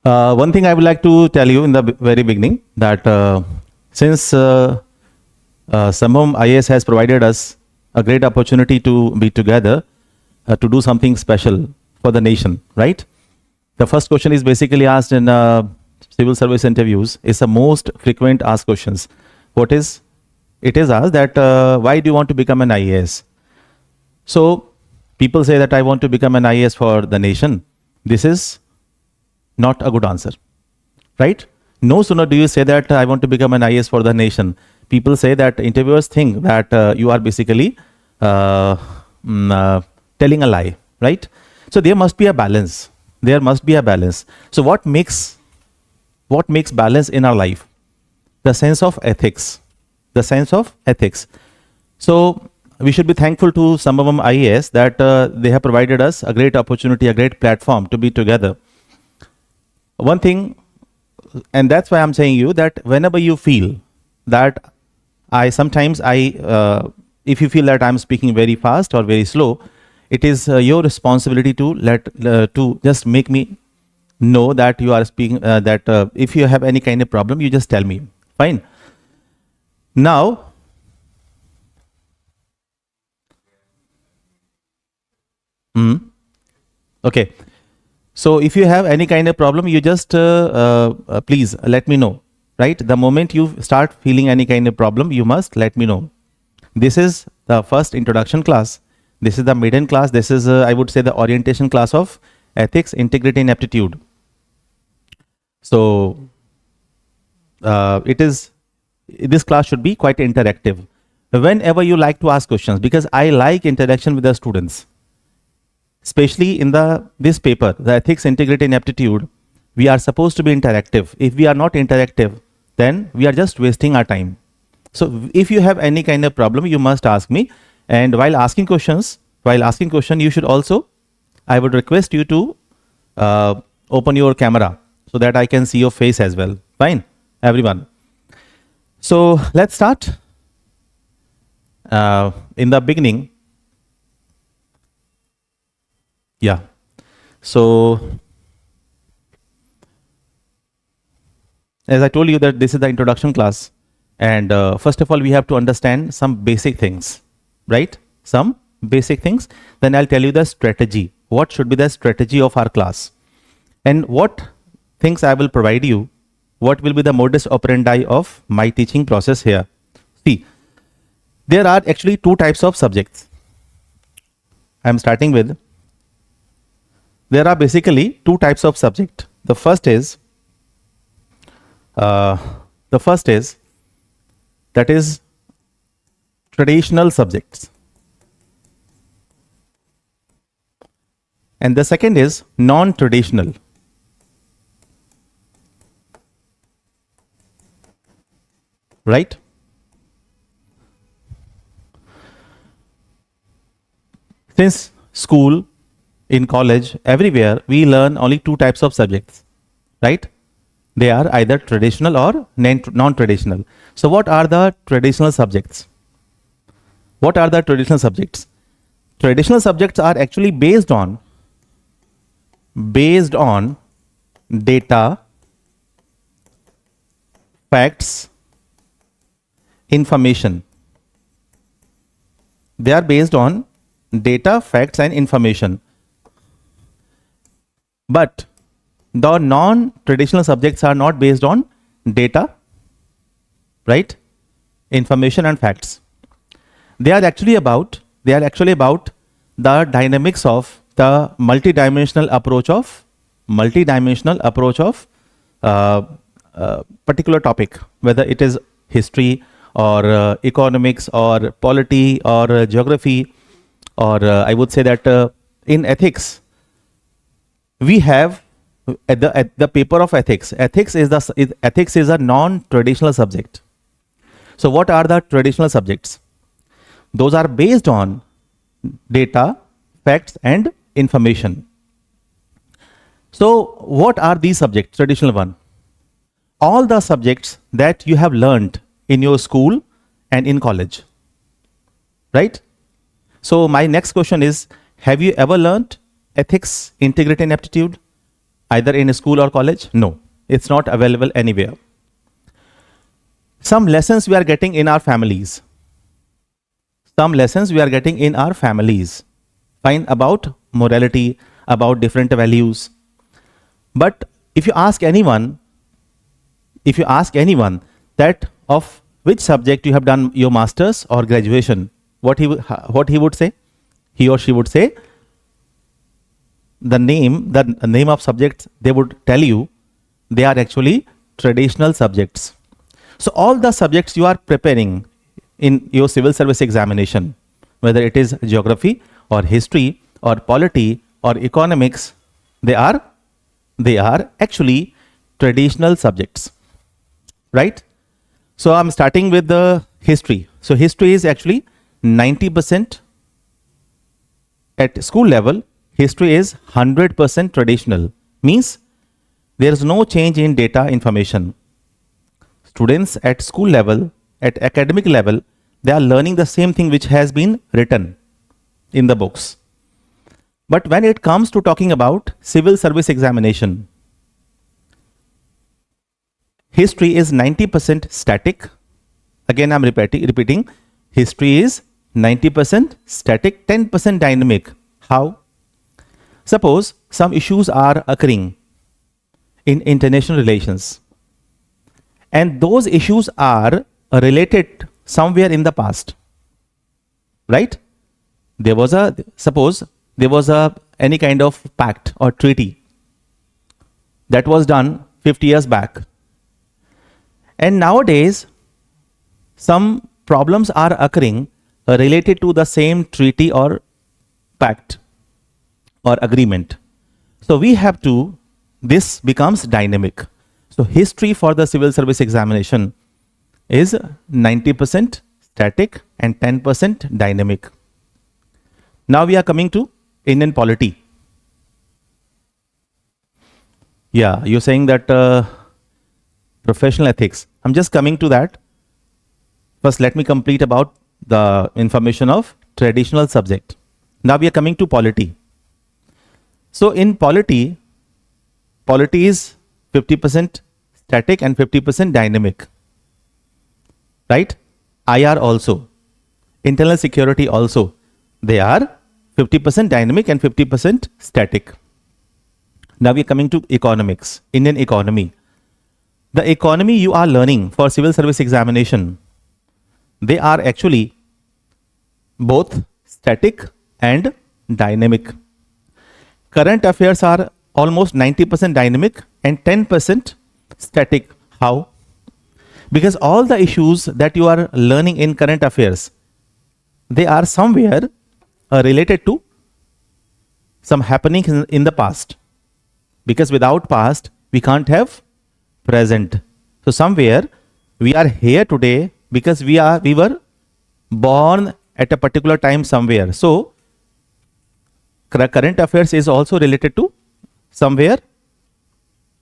One thing I would like to tell you in the very beginning that since Sambhavam IAS has provided us a great opportunity to be together to do something special for the nation, right? The first question is basically asked in civil service interviews. It's the most frequent asked questions. What is it is asked that why do you want to become an IAS? So people say that I want to become an IAS for the nation. This is not a good answer, right? No sooner do you say that I want to become an IAS for the nation, people say that interviewers think that you are basically telling a lie, right? So there must be a balance. There must be a balance. So what makes balance in our life? The sense of ethics. The sense of ethics. So we should be thankful to Sambhavam IAS that they have provided us a great opportunity, a great platform to be together. One thing, and that's why I'm saying you that whenever you feel that if you feel that I'm speaking very fast or very slow, it is your responsibility to just make me know that you are speaking, if you have any kind of problem, you just tell me. Fine. Now, okay. So if you have any kind of problem, you just please let me know, right? The moment you start feeling any kind of problem, you must let me know. This is the first introduction class. This is the maiden class. This is, I would say, the orientation class of ethics, integrity, and aptitude. So this class should be quite interactive. Whenever you like to ask questions, because I like interaction with the students. Especially in this paper, the ethics, integrity, and aptitude, we are supposed to be interactive. If we are not interactive, then we are just wasting our time. So if you have any kind of problem, you must ask me. And while asking questions, you should also, I would request you to open your camera so that I can see your face as well. Fine, everyone. So let's start. In the beginning, yeah. So as I told you that this is the introduction class, and first of all, we have to understand some basic things, right? Some basic things. Then I'll tell you the strategy. What should be the strategy of our class? And what things I will provide you? What will be the modus operandi of my teaching process here? See, there are actually two types of subjects. I'm starting with. There are basically two types of subject. The first is that is traditional subjects, and the second is non-traditional. Right? Since school, in college, everywhere, we learn only two types of subjects, right? They are either traditional or non-traditional. So what are the traditional subjects? What are the traditional subjects? Traditional subjects are actually based on data, facts, information. They are based on data, facts, and information. But the non-traditional subjects are not based on data, right? Information and facts. They are actually about the dynamics of the multidimensional approach of particular topic, whether it is history or economics or polity or geography, or I would say that in ethics, we have at the paper of ethics. Ethics is a non-traditional subject. So what are the traditional subjects? Those are based on data, facts, and information. So what are these subjects? Traditional one. All the subjects that you have learned in your school and in college, right? So my next question is, have you ever learned ethics, integrity, and aptitude either in school or college? No, it's not available anywhere. Some lessons we are getting in our families. Some lessons we are getting in our families. Fine, about morality, about different values. But if you ask anyone that of which subject you have done your masters or graduation, what he would say? He or she would say the name of subjects they would tell you, they are actually traditional subjects. So all the subjects you are preparing in your civil service examination, whether it is geography or history or polity or economics, they are actually traditional subjects, right? So I'm starting with the history. So history is actually 90% at school level. History is 100% traditional, means there is no change in data information. Students at school level, at academic level, they are learning the same thing which has been written in the books. But when it comes to talking about civil service examination, history is 90% static. Again, I'm repeating. History is 90% static, 10% dynamic. How? Suppose some issues are occurring in international relations, and those issues are related somewhere in the past, right? Suppose there was any kind of pact or treaty that was done 50 years back, and nowadays some problems are occurring related to the same treaty or pact or agreement. So we have to, this becomes dynamic. So history for the civil service examination is 90% static and 10% dynamic. Now we are coming to Indian polity. Yeah, you're saying that professional ethics. I'm just coming to that. First, let me complete about the information of traditional subject. Now we are coming to polity. So in polity is 50% static and 50% dynamic, right? IR also, internal security also, they are 50% dynamic and 50% static. Now we are coming to economics, Indian economy. The economy you are learning for civil service examination, they are actually both static and dynamic. Current affairs are almost 90% dynamic and 10% static. How? Because all the issues that you are learning in current affairs, they are somewhere related to some happening in the past. Because without past, we can't have present. So somewhere we are here today because we were born at a particular time somewhere. So current affairs is also related to somewhere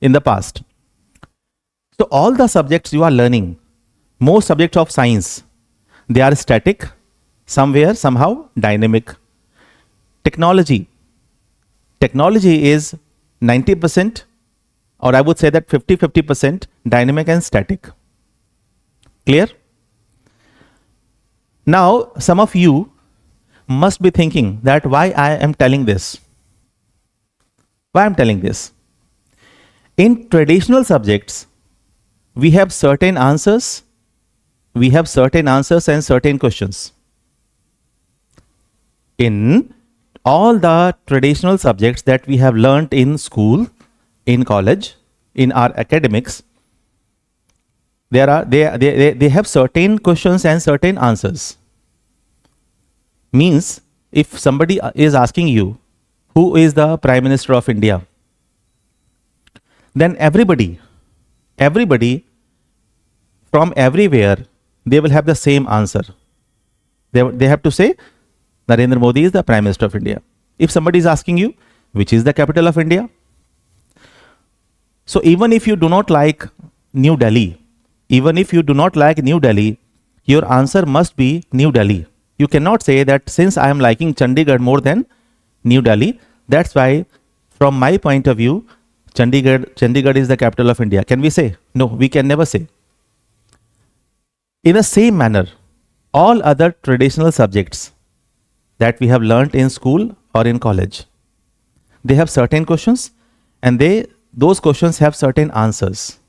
in the past. So all the subjects you are learning, most subjects of science, they are static, somewhere, somehow dynamic. Technology is 90%, or I would say that 50% dynamic and static. Clear? Now, some of you must be thinking that why I am telling this. Why I'm telling this? In traditional subjects, we have certain answers. We have certain answers and certain questions. In all the traditional subjects that we have learnt in school, in college, in our academics, they have certain questions and certain answers. Means if somebody is asking you who is the Prime Minister of India, then everybody from everywhere, they will have the same answer. They have to say Narendra Modi is the Prime Minister of India. If somebody is asking you which is the capital of India, so even if you do not like New Delhi, your answer must be New Delhi. You cannot say that since I am liking Chandigarh more than New Delhi, that's why from my point of view Chandigarh is the capital of India. Can we say? No, we can never say. In the same manner, all other traditional subjects that we have learnt in school or in college, they have certain questions, and those questions have certain answers.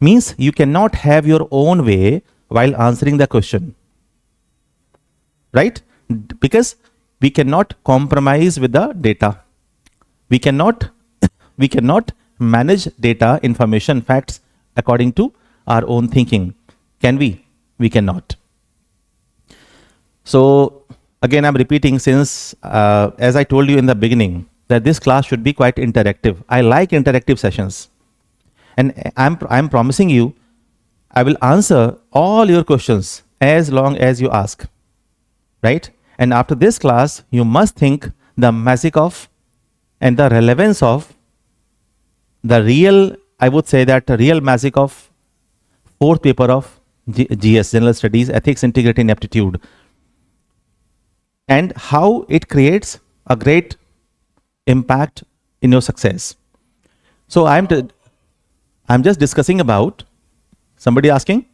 Means you cannot have your own way while answering the question, right? Because we cannot compromise with the data. We cannot manage data, information, facts according to our own thinking. Can we? We cannot. So again, I'm repeating, since as I told you in the beginning, that this class should be quite interactive. I like interactive sessions, and I'm promising you, I will answer all your questions as long as you ask, right? And after this class, you must think the magic of and the relevance of the real, I would say that the real magic of fourth paper of GS, General Studies, Ethics, Integrity and Aptitude, and how it creates a great impact in your success. So I'm just discussing about, somebody asking?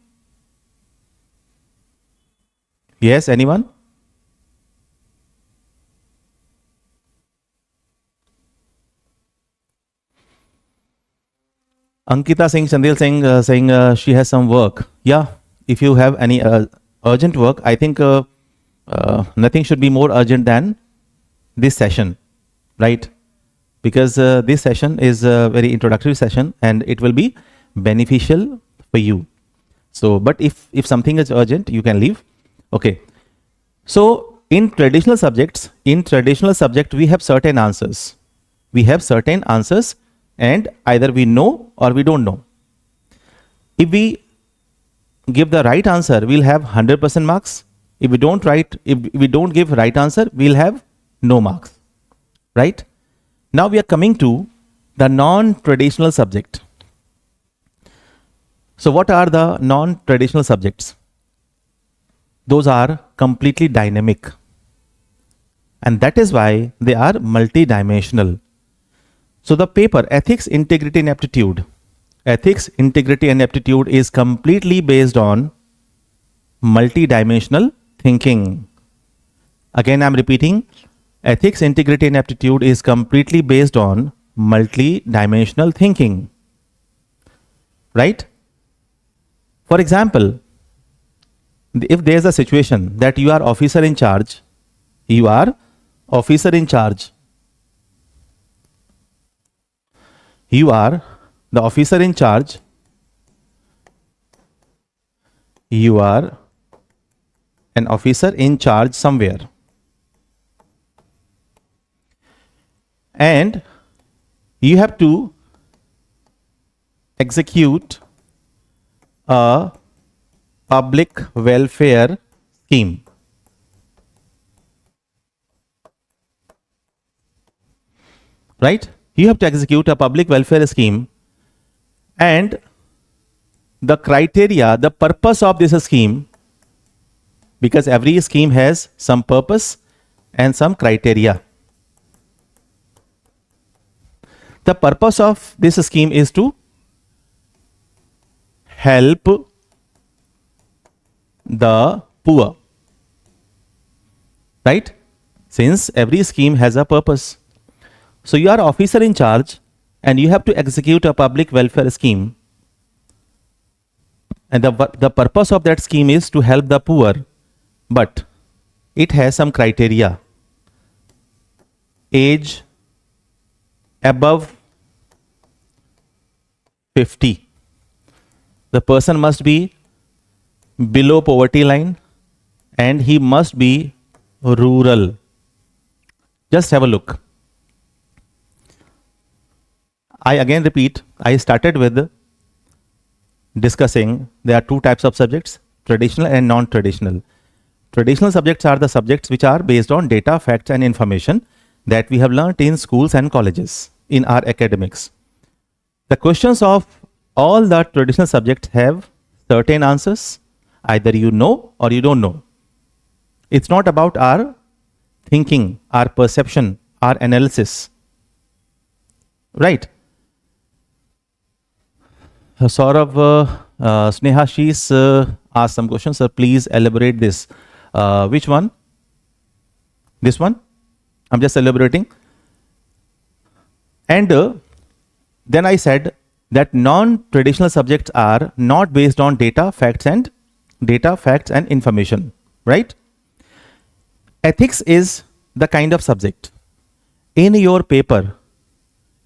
Yes, anyone? Ankita Singh, Chandil Singh saying she has some work. Yeah, if you have any urgent work, I think nothing should be more urgent than this session, right? Because this session is a very introductory session and it will be beneficial for you. So, but if something is urgent, you can leave. Okay. So in traditional subject, we have certain answers. We have certain answers, and either we know or we don't know. If we give the right answer, we'll have 100% marks. If we don't give right answer, we'll have no marks, right? Now we are coming to the non-traditional subject. So what are the non-traditional subjects? Those are completely dynamic, and that is why they are multi-dimensional. So the paper Ethics, Integrity and Aptitude is completely based on multi-dimensional thinking. Again, I'm repeating, Ethics, Integrity and Aptitude is completely based on multi-dimensional thinking, right? For example, if there's a situation that you are officer in charge, you are the officer in charge, you are an officer in charge somewhere, and you have to execute a public welfare scheme. Right? You have to execute a public welfare scheme, and the criteria, the purpose of this scheme, because every scheme has some purpose and some criteria. The purpose of this scheme is to help the poor, right? Since every scheme has a purpose. So you are officer in charge and you have to execute a public welfare scheme, and the purpose of that scheme is to help the poor, but it has some criteria. Age above 50. The person must be below poverty line and he must be rural. Just have a look. I again repeat, I started with discussing there are two types of subjects, traditional and non-traditional. Traditional subjects are the subjects which are based on data, facts and information that we have learnt in schools and colleges in our academics. The questions of all the traditional subjects have certain answers. Either you know or you don't know. It's not about our thinking, our perception, our analysis. right? Saurav, Sneha, she's asked some questions. Sir, please elaborate this. Which one? This one? I'm just elaborating. And then I said that non-traditional subjects are not based on data, facts, and information, right? Ethics is the kind of subject in your paper,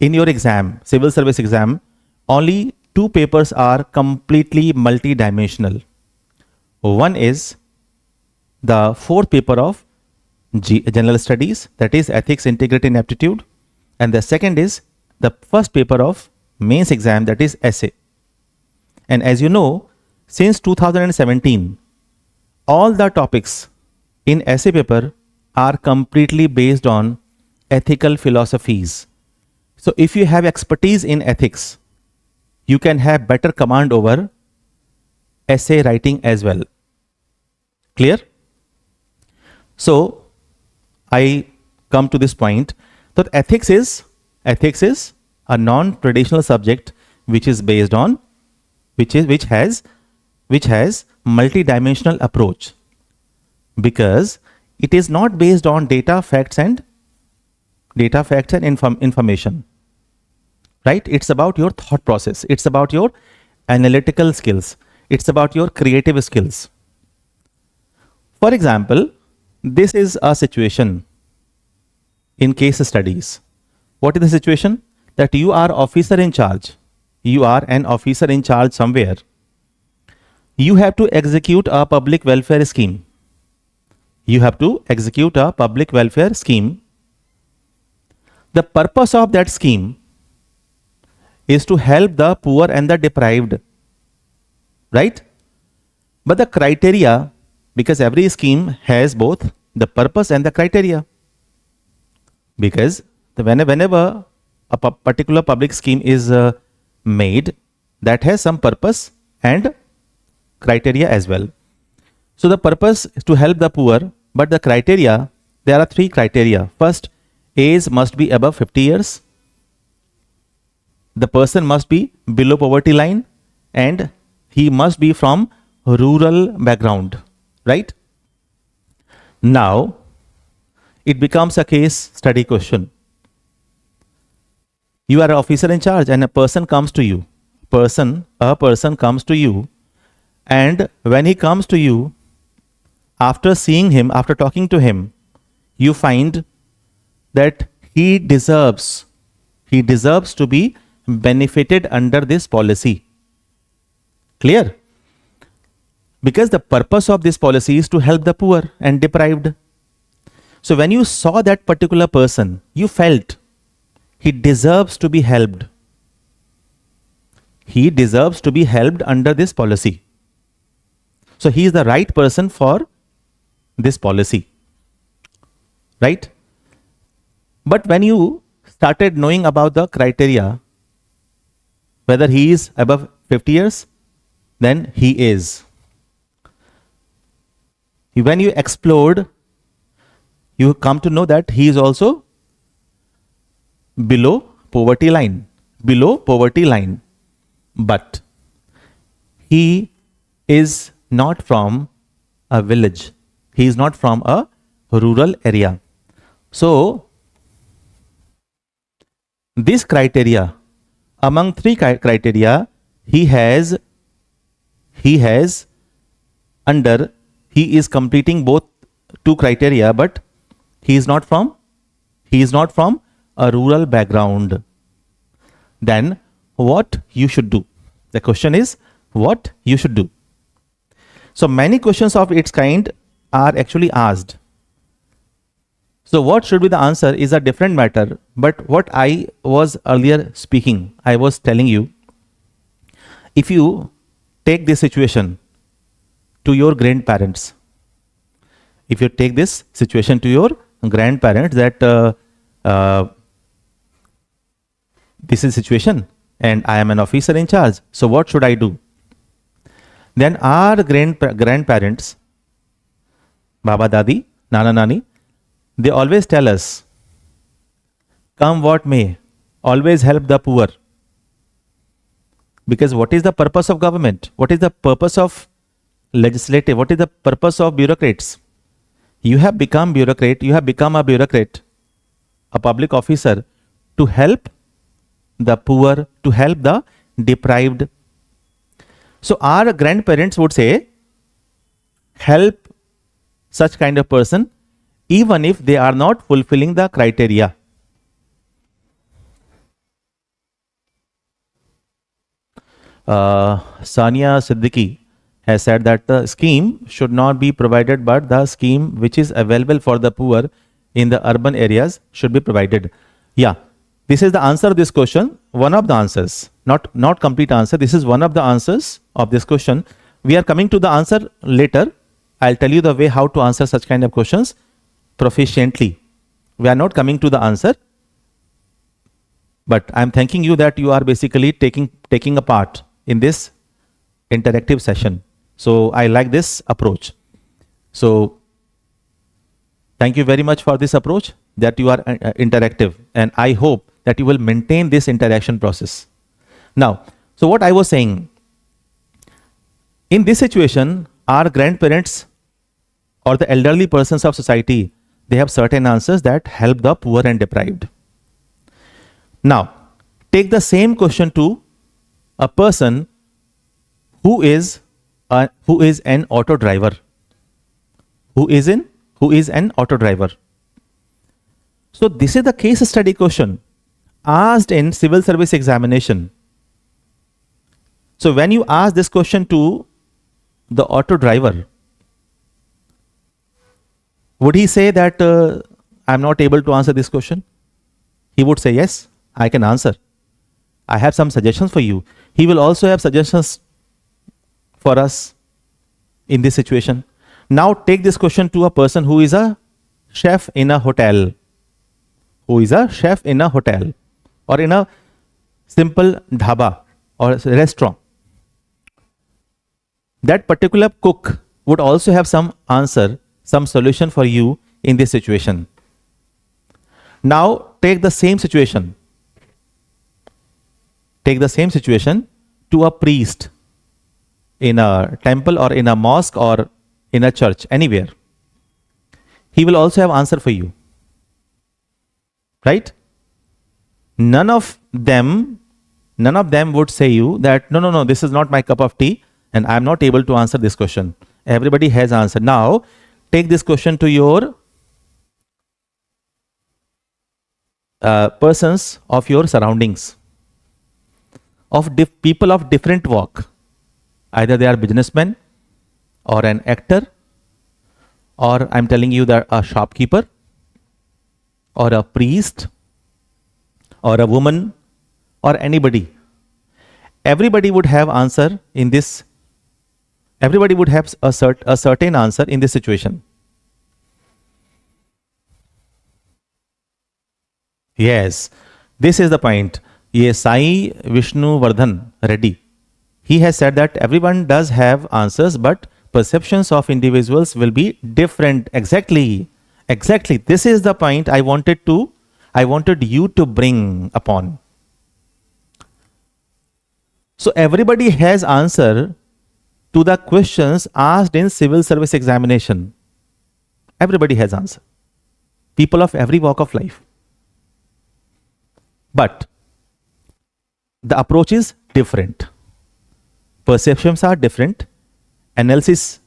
in your exam, civil service exam, only two papers are completely multi-dimensional. One is the fourth paper of general studies, that is ethics, integrity and aptitude, and the second is the first paper of mains exam, that is essay. And as you know, since 2017 all the topics in essay paper are completely based on ethical philosophies. So if you have expertise in ethics, you can have better command over essay writing as well. Clear? So I come to this point that ethics is a non-traditional subject which is based on which has multi-dimensional approach, because it is not based on data, facts and information, right? It's about your thought process, it's about your analytical skills, it's about your creative skills. For example, this is a situation in case studies. What is the situation? That you are officer in charge. You are an officer in charge somewhere. You have to execute a public welfare scheme. You have to execute a public welfare scheme. The purpose of that scheme is to help the poor and the deprived, right? But the criteria, because every scheme has both the purpose and the criteria, because whenever a particular public scheme is made, that has some purpose and criteria as well. So the purpose is to help the poor, but the criteria, there are three criteria. First, age must be above 50 years. The person must be below poverty line, and he must be from rural background, right? Now it becomes a case study question. You are an officer in charge and a person comes to you. A person comes to you, and when he comes to you, after seeing him, after talking to him, you find that he deserves to be benefited under this policy. Clear? Because the purpose of this policy is to help the poor and deprived. So when you saw that particular person, you felt he deserves to be helped. He deserves to be helped under this policy. So he is the right person for this policy, right? But when you started knowing about the criteria, whether he is above 50 years, then he is. When you explored, you come to know that he is also below poverty line, but he is not from a village. He is not from a rural area. So this criteria, among three criteria, he is completing both two criteria, but he is not from a rural background. Then what you should do? The question is what you should do. So many questions of its kind are actually asked. So what should be the answer is a different matter. But what I was earlier speaking, I was telling you, if you take this situation to your grandparents, if you take this situation to your grandparents, that this is situation and I am an officer in charge, so what should I do? Then our grandparents, Baba Dadi, Nana Nani, they always tell us, come what may, always help the poor. Because what is the purpose of government? What is the purpose of legislative? What is the purpose of bureaucrats? You have become bureaucrat, you have become a bureaucrat, a public officer, to help the poor, to help the deprived. So our grandparents would say, help such kind of person even if they are not fulfilling the criteria. Sania Siddiqui has said that the scheme should not be provided, but the scheme which is available for the poor in the urban areas should be provided. Yeah, this is the answer of this question. One of the answers, not complete answer. This is one of the answers of this question. We are coming to the answer later. I'll tell you the way how to answer such kind of questions proficiently. We are not coming to the answer, but I'm thanking you that you are basically taking a part in this interactive session. So I like this approach. So thank you very much for this approach, that you are interactive, and I hope that you will maintain this interaction process. Now, so what I was saying, in this situation, our grandparents or the elderly persons of society, they have certain answers that help the poor and deprived. Now, take the same question to a person who is an auto driver. Who is an auto driver. So this is the case study question asked in civil service examination. So when you ask this question to the auto driver, would he say that I'm not able to answer this question? He would say, yes, I can answer. I have some suggestions for you. He will also have suggestions for us in this situation. Now take this question to a person who is a chef in a hotel. Who is a chef in a hotel or in a simple dhaba or restaurant. That particular cook would also have some answer, some solution for you in this situation. Now take the same situation. Take the same situation to a priest in a temple or in a mosque or in a church, anywhere. He will also have answer for you. Right? None of them would say you that, no, this is not my cup of tea and I'm not able to answer this question. Everybody has answer. Now, take this question to your persons of your surroundings, of people of different walk. Either they are businessmen or an actor, or I'm telling you that a shopkeeper or a priest or a woman or anybody. Everybody would have answer in this. Everybody would have a certain answer in this situation. Yes, this is the point. Yes, Sai Vishnu Vardhan Reddy. He has said that everyone does have answers, but perceptions of individuals will be different. Exactly. This is the point I wanted you to bring upon. So everybody has answer to the questions asked in civil service examination. Everybody has answer. People of every walk of life. But the approach is different. Perceptions are different. Analysis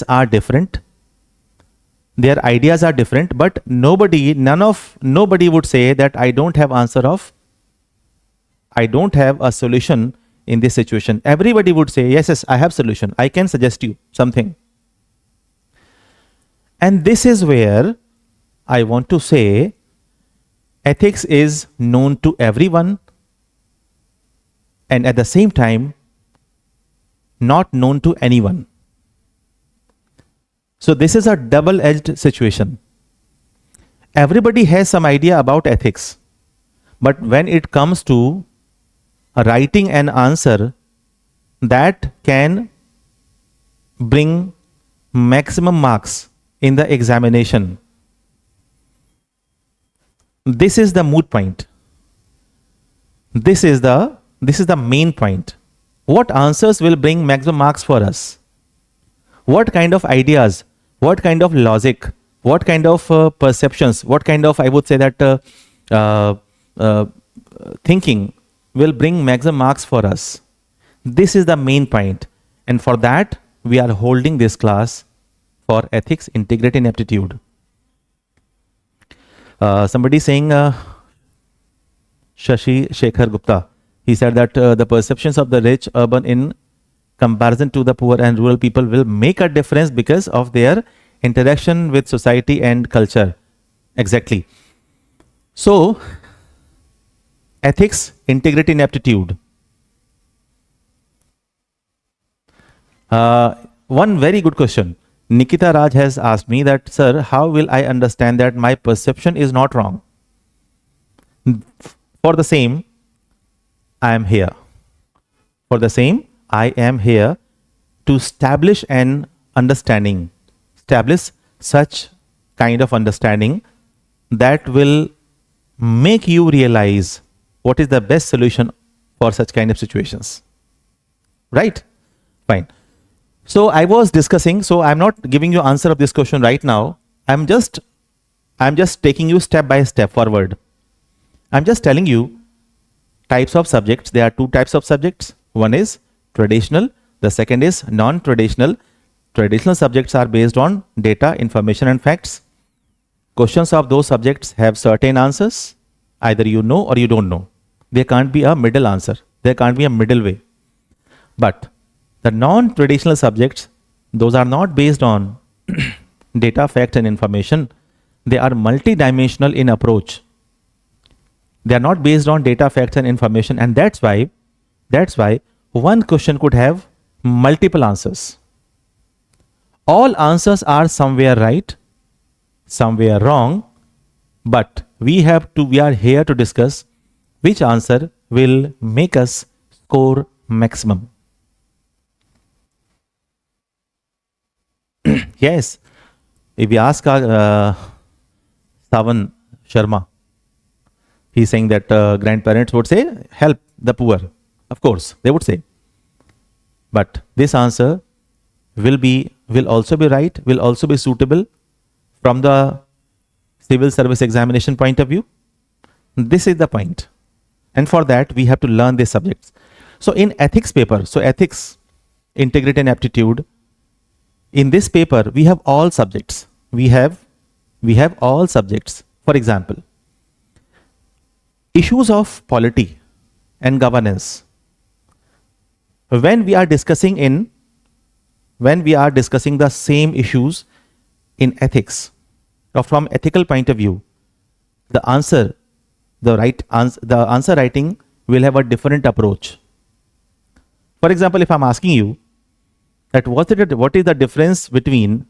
are different. Their ideas are different, but nobody would say that I don't have a solution in this situation. Everybody would say, yes, I have solution. I can suggest you something. And this is where I want to say ethics is known to everyone and at the same time not known to anyone. So this is a double-edged situation. Everybody has some idea about ethics, but when it comes to writing an answer that can bring maximum marks in the examination, this is the moot point. This is the main point. What answers will bring maximum marks for us? What kind of ideas, what kind of logic, what kind of perceptions, what kind of, I would say that uh, uh, thinking will bring maximum marks for us? This is the main point. And for that, we are holding this class for ethics, integrity and aptitude. Somebody saying, Shashi Shekhar Gupta, he said that the perceptions of the rich urban in comparison to the poor and rural people will make a difference because of their interaction with society and culture. Exactly. So, ethics, integrity and aptitude. One very good question. Nikita Raj has asked me that, sir, how will I understand that my perception is not wrong? For the same, I am here. For the same, I am here to establish an understanding, establish such kind of understanding that will make you realize what is the best solution for such kind of situations. Right? Fine. So I was discussing, so I'm not giving you answer of this question right now. I'm just taking you step by step forward. I'm just telling you types of subjects. There are two types of subjects. One is traditional. The second is non-traditional. Traditional subjects are based on data, information and facts. Questions of those subjects have certain answers. Either you know or you don't know. There can't be a middle answer. There can't be a middle way. But the non-traditional subjects, those are not based on data, facts and information. They are multidimensional in approach. They are not based on data, facts and information, and that's why one question could have multiple answers. All answers are somewhere right, somewhere wrong, but we are here to discuss which answer will make us score maximum. Yes, if we ask Savan Sharma, he's saying that grandparents would say, help the poor. Of course, they would say. But this answer will also be right, will also be suitable from the civil service examination point of view. This is the point. And for that, we have to learn these subjects. So in ethics paper, so ethics, integrity and aptitude, in this paper, we have all subjects. We have all subjects. For example, issues of polity and governance. When we are discussing the same issues in ethics or from ethical point of view, the answer writing will have a different approach. For example, if I'm asking you that what is the difference between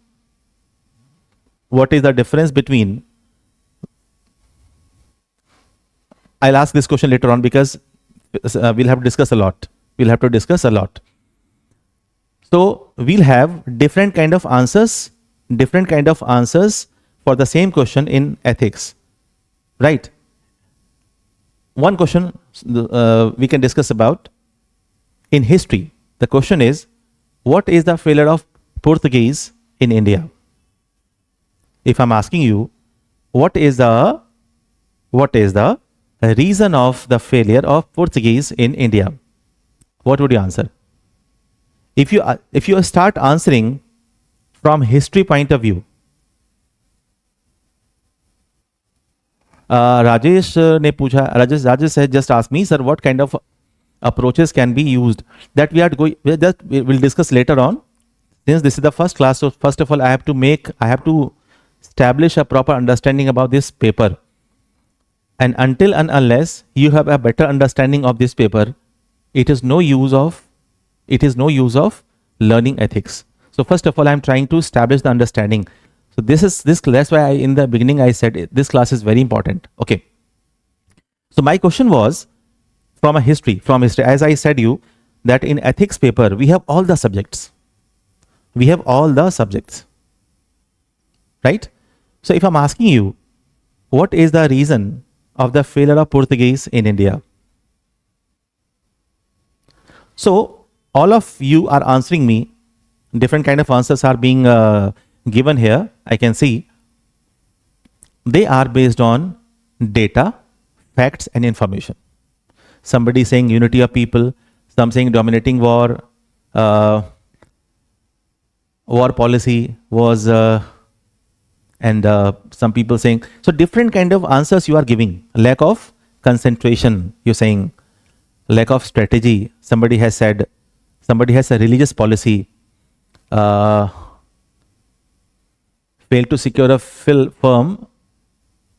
I'll ask this question later on because we'll have to discuss a lot. So we'll have different kind of answers for the same question in ethics, right? One question we can discuss about in history. The question is, what is the failure of Portuguese in India? If I'm asking you, what is the reason of the failure of Portuguese in India, what would you answer? If you start answering from history point of view, Rajesh has just asked me, sir, what kind of approaches can be used? That we'll discuss later on. Since this is the first class, so first of all, I have to establish a proper understanding about this paper. And until and unless you have a better understanding of this paper, it is no use of learning ethics. So first of all, I'm trying to establish the understanding. So that's why in the beginning I said this class is very important. Okay. So my question was from history, as I said you that in ethics paper, we have all the subjects. Right? So if I'm asking you, what is the reason of the failure of Portuguese in India? So all of you are answering me. Different kind of answers are being given here. I can see they are based on data, facts and information. Somebody saying unity of people, some saying dominating war, war policy was and some people saying, so different kind of answers you are giving. Lack of concentration, you're saying. Lack of strategy, somebody has said. Somebody has a religious policy. Fail to secure a firm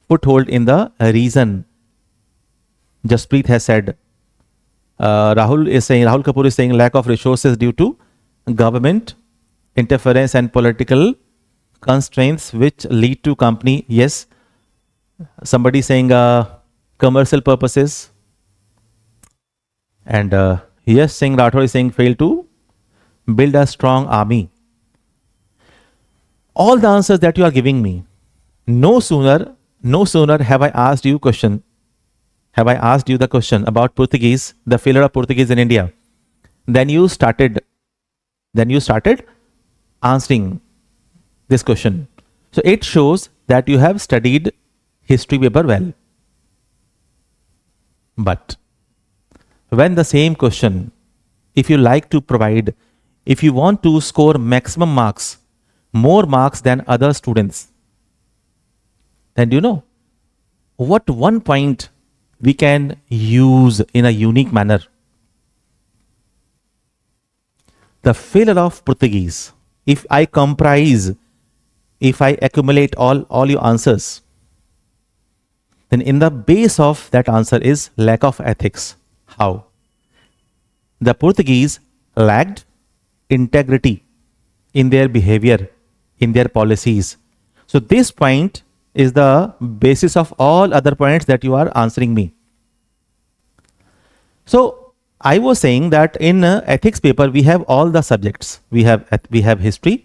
foothold in the region. Jaspreet has said. Rahul Kapoor is saying lack of resources due to government interference and political constraints which lead to company. Yes. Somebody saying commercial purposes. And yes, Singh Rathore is saying fail to build a strong army. All the answers that you are giving me, no sooner have I asked you question. Have I asked you the question about Portuguese, the failure of Portuguese in India? Then you started answering this question. So it shows that you have studied history paper well. But when the same question, if you like to provide, if you want to score maximum marks, more marks than other students, then do you know what one point we can use in a unique manner? The failure of Portuguese. If I accumulate all your answers, then in the base of that answer is lack of ethics. How? The Portuguese lacked integrity in their behavior, in their policies. So this point is the basis of all other points that you are answering me. So I was saying that in ethics paper we have all the subjects. We have history,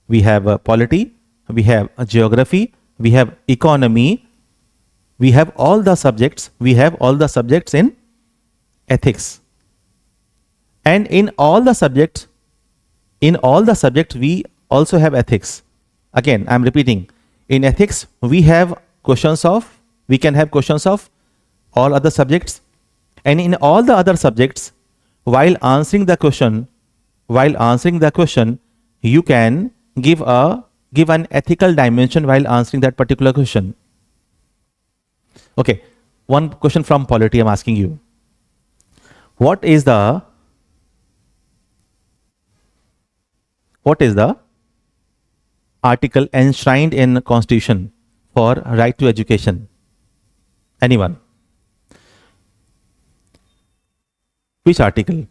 we have polity, we have geography, we have economy, we have all the subjects. We have all the subjects in ethics. And in all the subjects we also have ethics. Again, I'm repeating. In ethics, we can have questions of all other subjects. And in all the other subjects, while answering the question, you can give an ethical dimension while answering that particular question. Okay, one question from polity I'm asking you. What is the article enshrined in Constitution for right to education? Anyone? Which article?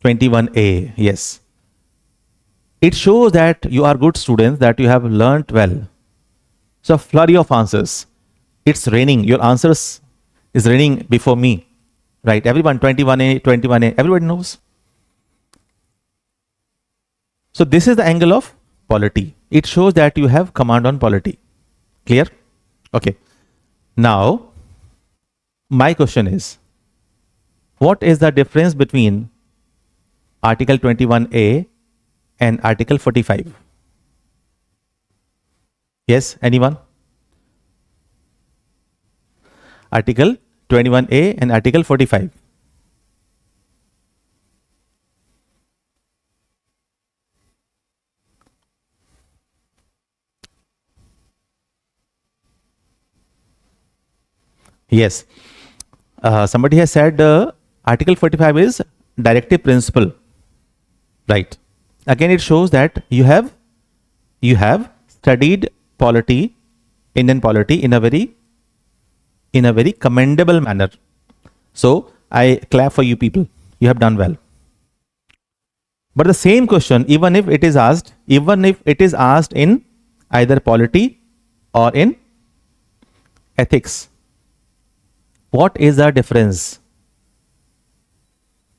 21A. Yes. It shows that you are good students, that you have learnt well. So flurry of answers. It's raining. Your answers is raining before me. Right? Everyone, 21A, everybody knows. So this is the angle of polity. It shows that you have command on polity. Clear? Okay. Now, my question is, what is the difference between Article 21A and Article 45? Yes, anyone? Article 21A and Article 45. Yes. Somebody has said Article 45 is directive principle. Right. Again, it shows that you have studied polity, Indian polity in a very commendable manner. So I clap for you people. You have done well. But the same question, even if it is asked in either polity or in ethics, what is the difference?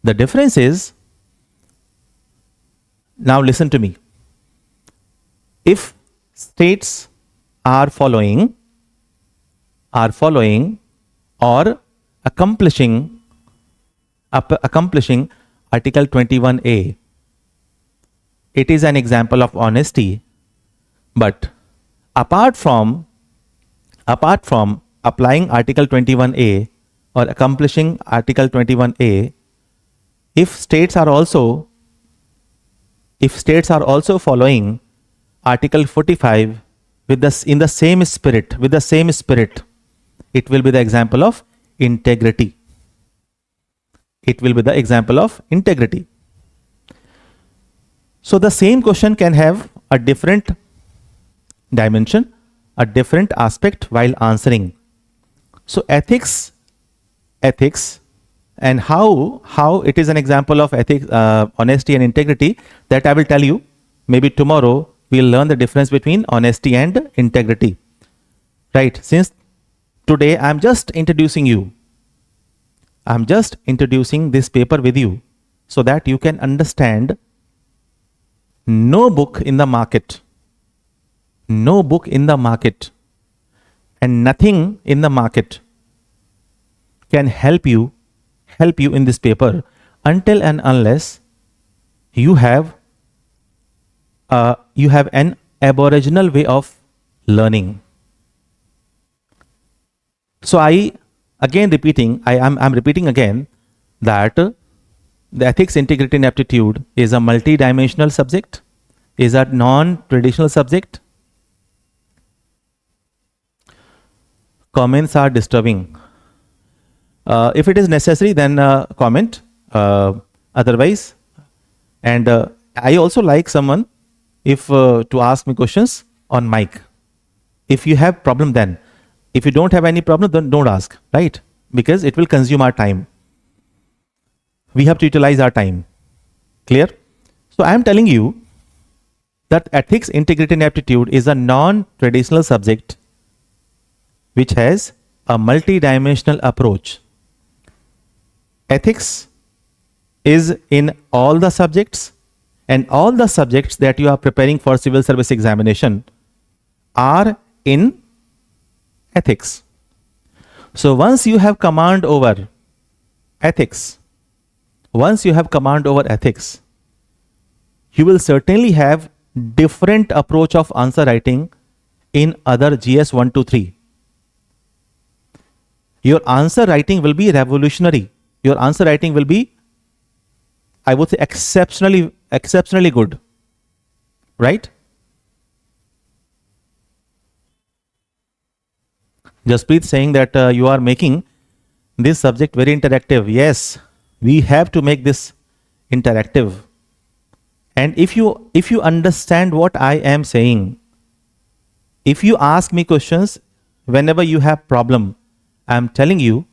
The difference is, now listen to me. If states are following or accomplishing Article 21A. It is an example of honesty, but apart from applying Article 21A or accomplishing Article 21A, if states are also following Article 45 with in the same spirit, it will be the example of integrity. It will be the example of integrity. So the same question can have a different dimension, a different aspect while answering. So ethics, and how it is an example of ethics, honesty and integrity, that I will tell you. Maybe tomorrow we'll learn the difference between honesty and integrity. Right? Since today I'm just introducing this paper with you so that you can understand. No book in the market, and nothing in the market can help you in this paper until and unless you have an aboriginal way of learning. So I'm repeating again that the ethics, integrity and aptitude is a multi-dimensional subject, is a non-traditional subject. Comments are disturbing. If it is necessary, then comment. Otherwise, and I also like someone if to ask me questions on mic. If you have problem, then. If you don't have any problem, then don't ask, right? Because it will consume our time. We have to utilize our time. Clear? So I am telling you that ethics, integrity and aptitude is a non-traditional subject which has a multi-dimensional approach. Ethics is in all the subjects, and all the subjects that you are preparing for civil service examination are in ethics. So once you have command over ethics, you will certainly have different approach of answer writing in other GS 1, 2, 3. Your answer writing will be revolutionary. Your answer writing will be, I would say, exceptionally good, right? Jasprit saying that you are making this subject very interactive. Yes, we have to make this interactive. And if you understand what I am saying, if you ask me questions whenever you have problem, I am telling you,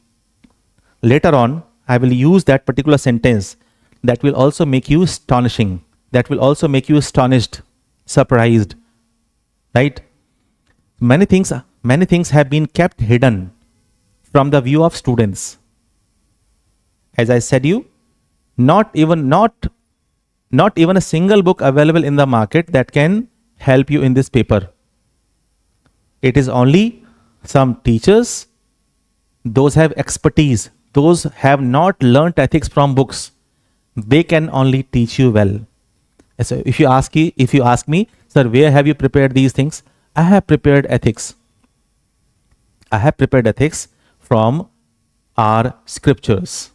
later on I will use that particular sentence that will also make you astonishing, that will also make you astonished, surprised, right? Many things have been kept hidden from the view of students. As I said you, not even a single book available in the market that can help you in this paper. It is only some teachers, those have expertise, those have not learnt ethics from books. They can only teach you well. So if you ask me, sir, where have you prepared these things? I have prepared ethics. From our scriptures.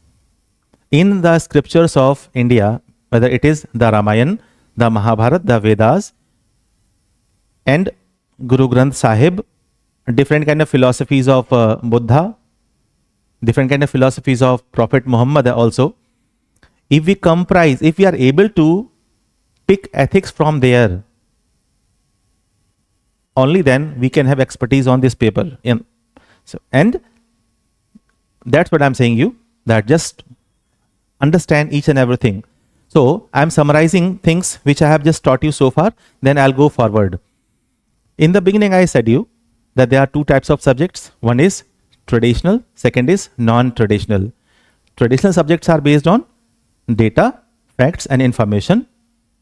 In the scriptures of India, whether it is the Ramayana, the Mahabharata, the Vedas, and Guru Granth Sahib, different kind of philosophies of Buddha, different kind of philosophies of Prophet Muhammad also. If we are able to pick ethics from there, only then we can have expertise on this paper. And that's what I'm saying you, that just understand each and everything. So I'm summarizing things which I have just taught you so far, then I'll go forward. In the beginning, I said you that there are two types of subjects. One is traditional, second is non-traditional. Traditional subjects are based on data, facts and information,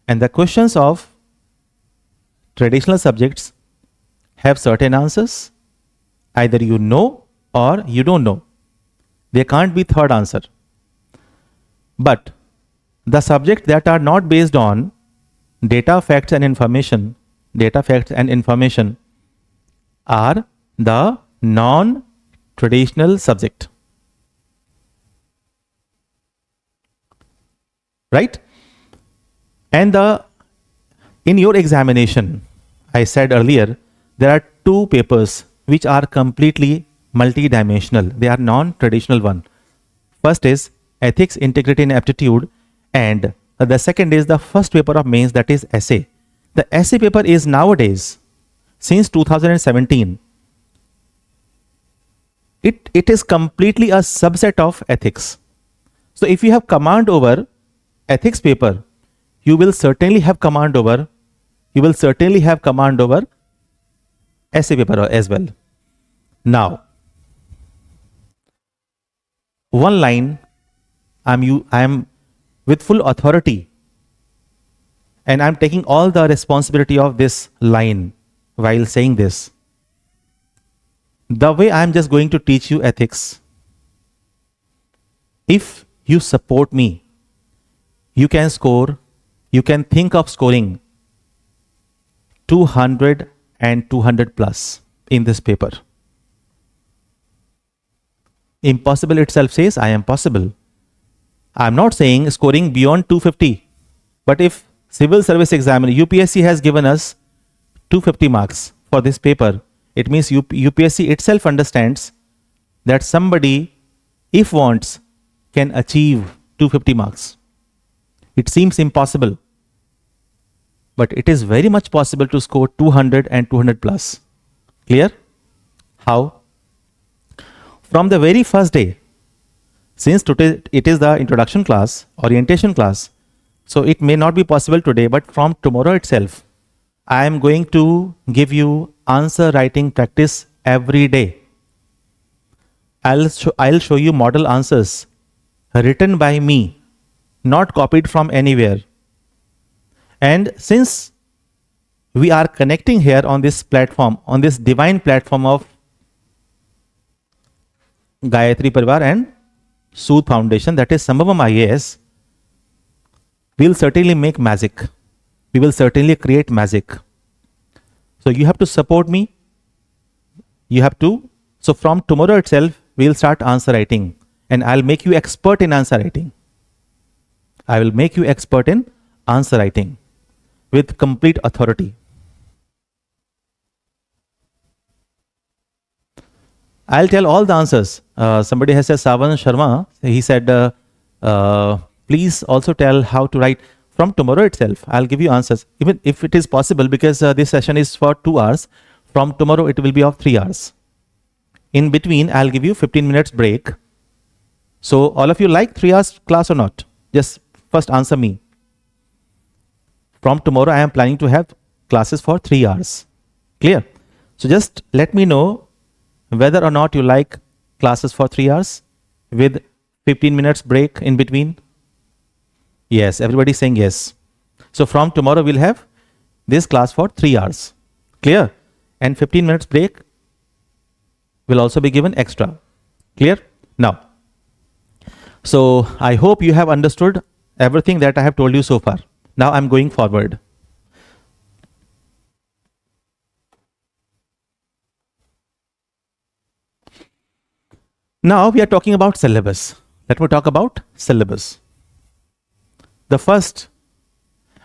and the questions of traditional subjects have certain answers. Either you know or you don't know. There can't be third answer. But The subjects that are not based on data, facts and information, are the non-traditional subject. Right? And in your examination, I said earlier, there are two papers which are completely multi-dimensional. They are non-traditional one. First is ethics, integrity and aptitude, and the second is the first paper of mains, that is essay. The essay paper is nowadays, since 2017, it is completely a subset of ethics. So if you have command over ethics paper, you will certainly have command over essay paper as well. Now, one line, I am with full authority, and I'm taking all the responsibility of this line while saying this. The way I'm just going to teach you ethics, if you support me, you can think of scoring 200 and 200 plus in this paper. Impossible itself says I am possible. I'm not saying scoring beyond 250, but if civil service examiner UPSC has given us 250 marks for this paper, it means UPSC itself understands that somebody, if wants, can achieve 250 marks. It seems impossible, but it is very much possible to score 200 and 200 plus. Clear? How? From the very first day, since today it is the introduction class, orientation class, so it may not be possible today, but from tomorrow itself, I am going to give you answer writing practice every day. I'll show you model answers written by me, not copied from anywhere. And since we are connecting here on this platform, on this divine platform of Gayatri Parivar and Sood Foundation, that is Sambhavam IAS, we will certainly make magic. We will certainly create magic. So you have to support me. So from tomorrow itself, we will start answer writing, and I'll make you expert in answer writing. I will make you expert in answer writing with complete authority. I'll tell all the answers. Somebody has said, Savan Sharma, he said, please also tell how to write. From tomorrow itself, I'll give you answers, even if it is possible, because this session is for 2 hours. From tomorrow, it will be of 3 hours. In between, I'll give you 15 minutes break. So all of you like 3 hours class or not? Just first answer me. From tomorrow, I am planning to have classes for 3 hours. Clear? So just let me know whether or not you like classes for 3 hours with 15 minutes break in between. Yes, everybody saying yes. So from tomorrow, we'll have this class for 3 hours. Clear? And 15 minutes break will also be given extra. Clear? Now, so I hope you have understood everything that I have told you so far. Now I'm going forward. Now we are talking about syllabus. Let me talk about syllabus. The first,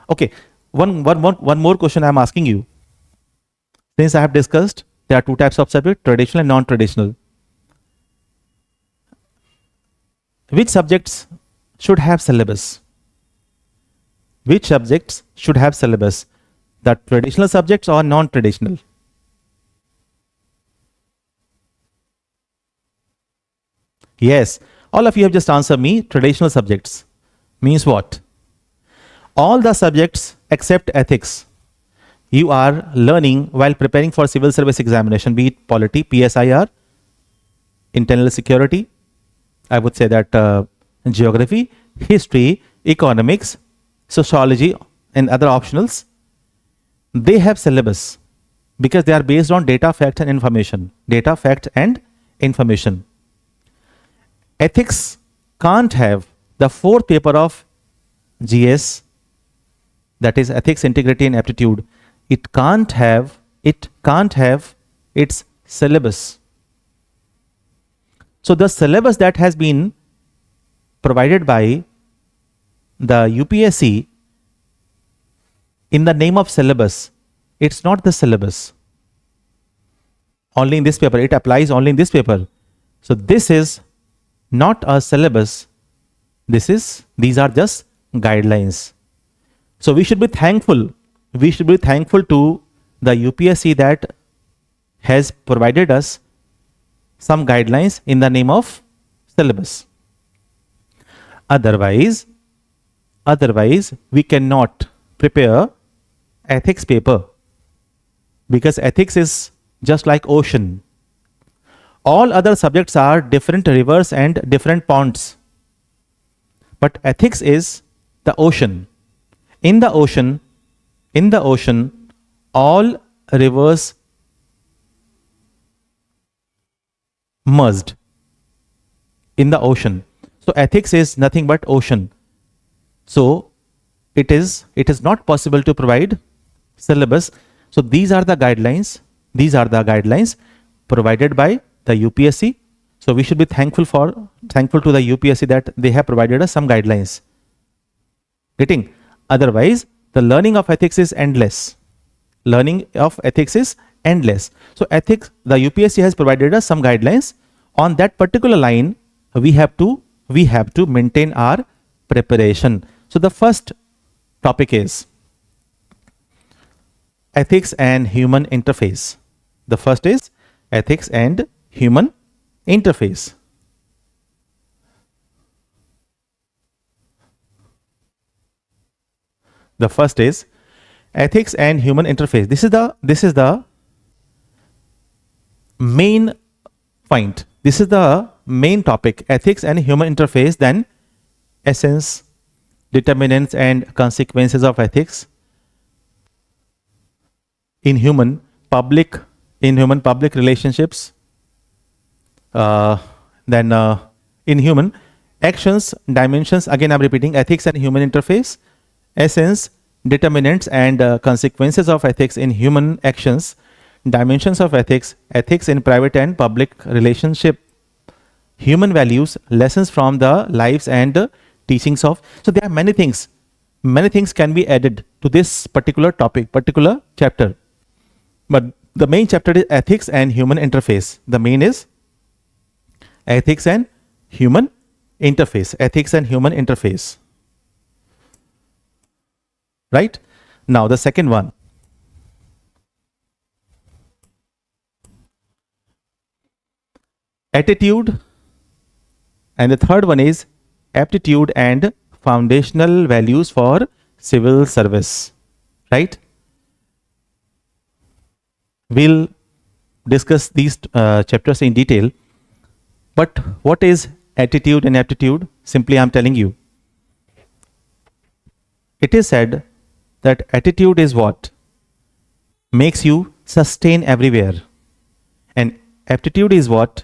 okay, one more question I'm asking you. Since I have discussed there are 2 types of subject, traditional and non-traditional. Which subjects should have syllabus? Which subjects should have syllabus? The traditional subjects or non-traditional? Yes, all of you have just answered me. Traditional subjects means what? All the subjects except ethics you are learning while preparing for civil service examination, be it polity, PSIR, internal security, I would say that geography, history, economics, sociology and other optionals, they have syllabus because they are based on data, facts and information. Data, facts and information. Ethics can't have the 4th paper of GS, that is ethics, integrity and aptitude, it can't have its syllabus. So the syllabus that has been provided by the UPSC in the name of syllabus, it's not the syllabus only in this paper, it applies only in this paper. So this is not a syllabus, these are just guidelines. So we should be thankful to the UPSC that has provided us some guidelines in the name of syllabus. Otherwise we cannot prepare ethics paper, because ethics is just like ocean. All other subjects are different rivers and different ponds, but ethics is the ocean. In the ocean, all rivers merged in the ocean. So ethics is nothing but ocean. So it is not possible to provide syllabus. So these are the guidelines provided by the UPSC. So we should be thankful to the UPSC that they have provided us some guidelines. Getting? Otherwise, the learning of ethics is endless. So ethics, the UPSC has provided us some guidelines. On that particular line, we have to maintain our preparation. So the first topic is ethics and human interface. The first is ethics and human interface. The first is ethics and human interface. This is the main point. This is the main topic, ethics and human interface. Then essence, determinants and consequences of ethics in human public relationships. Then in human actions, dimensions, again I'm repeating, ethics and human interface, essence, determinants and consequences of ethics in human actions, dimensions of ethics, ethics in private and public relationship, human values, lessons from the lives and teachings of. So there are many things can be added to this particular topic, particular chapter, but the main chapter is ethics and human interface. The main is ethics and human interface, right? Now the second one, attitude, and the third one is aptitude and foundational values for civil service, right? We'll discuss these chapters in detail. But what is attitude and aptitude? Simply I'm telling you. It is said that attitude is what makes you sustain everywhere, and aptitude is what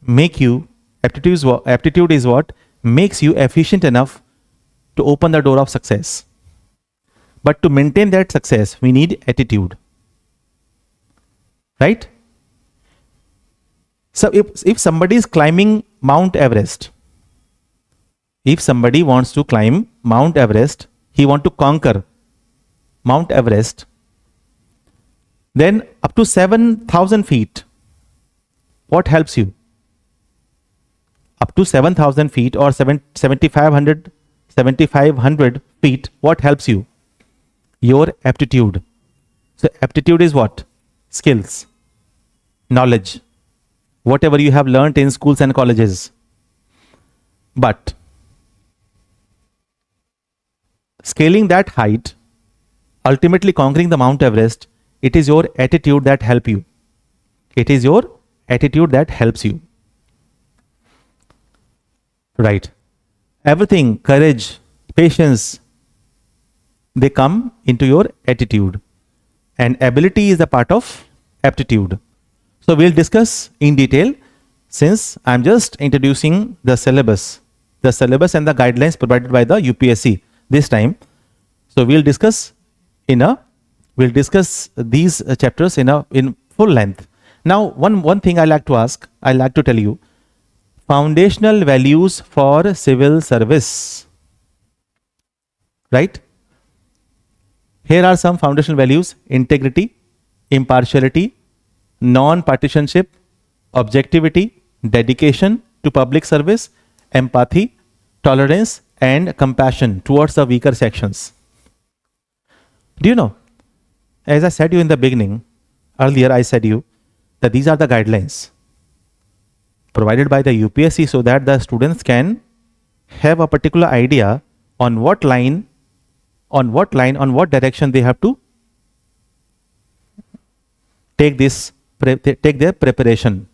makes you efficient enough to open the door of success. But to maintain that success, we need attitude, right? So if somebody is climbing Mount Everest, if somebody wants to climb Mount Everest, he wants to conquer Mount Everest, then up to 7,000 feet, what helps you? Up to 7,000 feet or 7,500 feet, what helps you? Your aptitude. So aptitude is what? Skills, knowledge, whatever you have learnt in schools and colleges. But scaling that height, ultimately conquering the Mount Everest, it is your attitude that helps you. Right? Everything, courage, patience, they come into your attitude, and ability is a part of aptitude. So we'll discuss in detail, since I'm just introducing the syllabus. the syllabus and the guidelines provided by the UPSC this time. So we'll discuss these chapters in full length. Now, one thing I like to ask, I like to tell you, foundational values for civil service, right? Here are some foundational values: integrity, impartiality, non-partisanship, objectivity, dedication to public service, empathy, tolerance, and compassion towards the weaker sections. Do you know, as I said you in the beginning, earlier I said you that these are the guidelines provided by the UPSC so that the students can have a particular idea on what direction they have to take their preparation.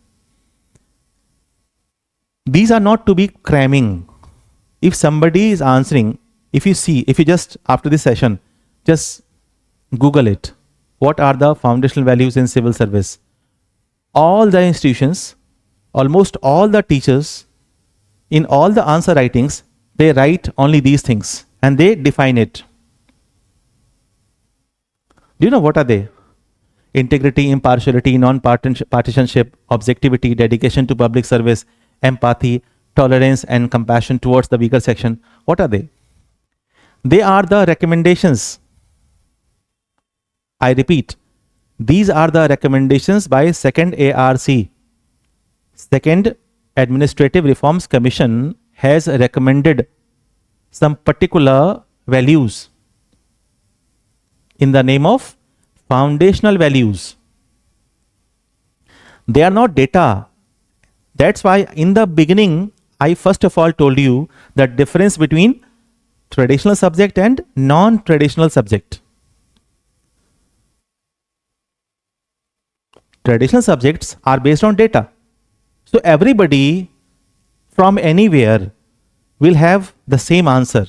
These are not to be cramming. If somebody is answering, if you just after this session, just Google it. What are the foundational values in civil service? All the institutions, almost all the teachers, in all the answer writings, they write only these things and they define it. Do you know what are they? Integrity, impartiality, non-partisanship, objectivity, dedication to public service, empathy, tolerance, and compassion towards the weaker section. What are they? They are the recommendations. I repeat, these are the recommendations by second ARC. Second Administrative Reforms Commission has recommended some particular values in the name of foundational values. They are not data. That's why in the beginning, I first of all told you the difference between traditional subject and non-traditional subject. Traditional subjects are based on data. So everybody from anywhere will have the same answer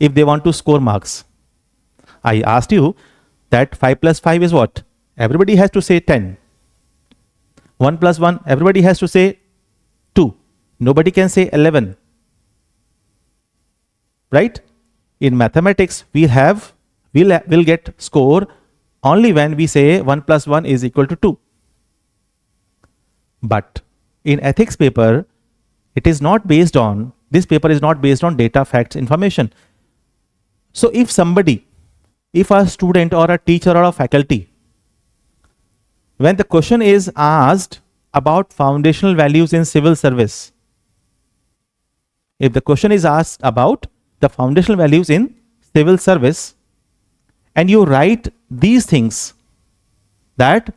if they want to score marks. I asked you that 5 plus 5 is what? Everybody has to say 10. 1 plus 1, everybody has to say 2. Nobody can say 11. Right? In mathematics, we'll get score only when we say 1 plus 1 is equal to 2. But in ethics paper, this paper is not based on data, facts, information. So if a student or a teacher or a faculty, when the question is asked about foundational values in civil service, if the question is asked about the foundational values in civil service, and you write these things, that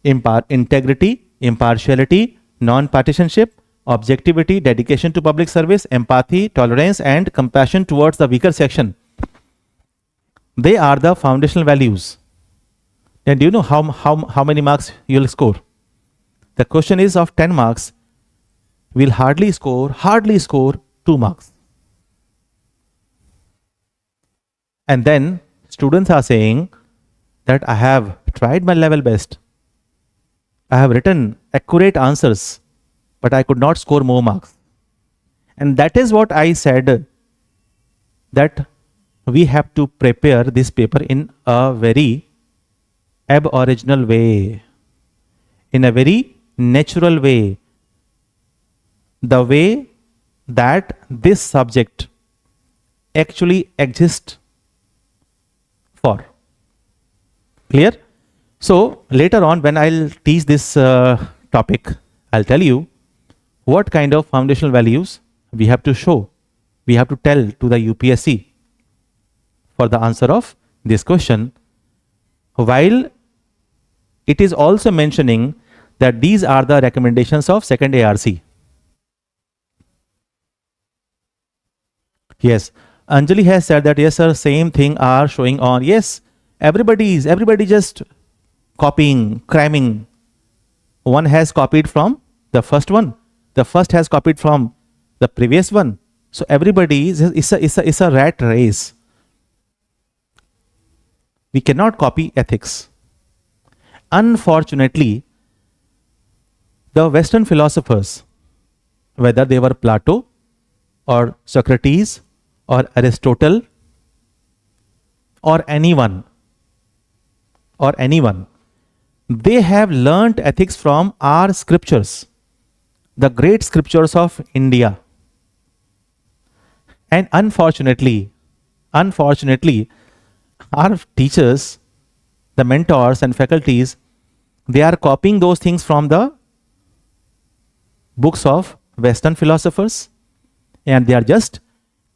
integrity, impartiality, non-partisanship, objectivity, dedication to public service, empathy, tolerance, and compassion towards the weaker section, they are the foundational values. Then do you know how many marks you will score? The question is of 10 marks, we'll hardly score 2 marks. And then students are saying that I have tried my level best. I have written accurate answers, but I could not score more marks. And that is what I said, that we have to prepare this paper in a very aboriginal way, in a very natural way, the way that this subject actually exists for. Clear? So later on, when I'll teach this topic, I'll tell you what kind of foundational values we have to show, we have to tell to the UPSC for the answer of this question, while it is also mentioning that these are the recommendations of second ARC. Yes, Anjali has said that yes sir, same thing are showing on. Yes, everybody just copying, cramming. One has copied from the first one, the first has copied from the previous one. So everybody is a rat race. We cannot copy ethics. Unfortunately, the Western philosophers, whether they were Plato, or Socrates or Aristotle or anyone, they have learnt ethics from our scriptures, the great scriptures of India. And unfortunately, our teachers, the mentors and faculties, they are copying those things from the books of Western philosophers, and they are just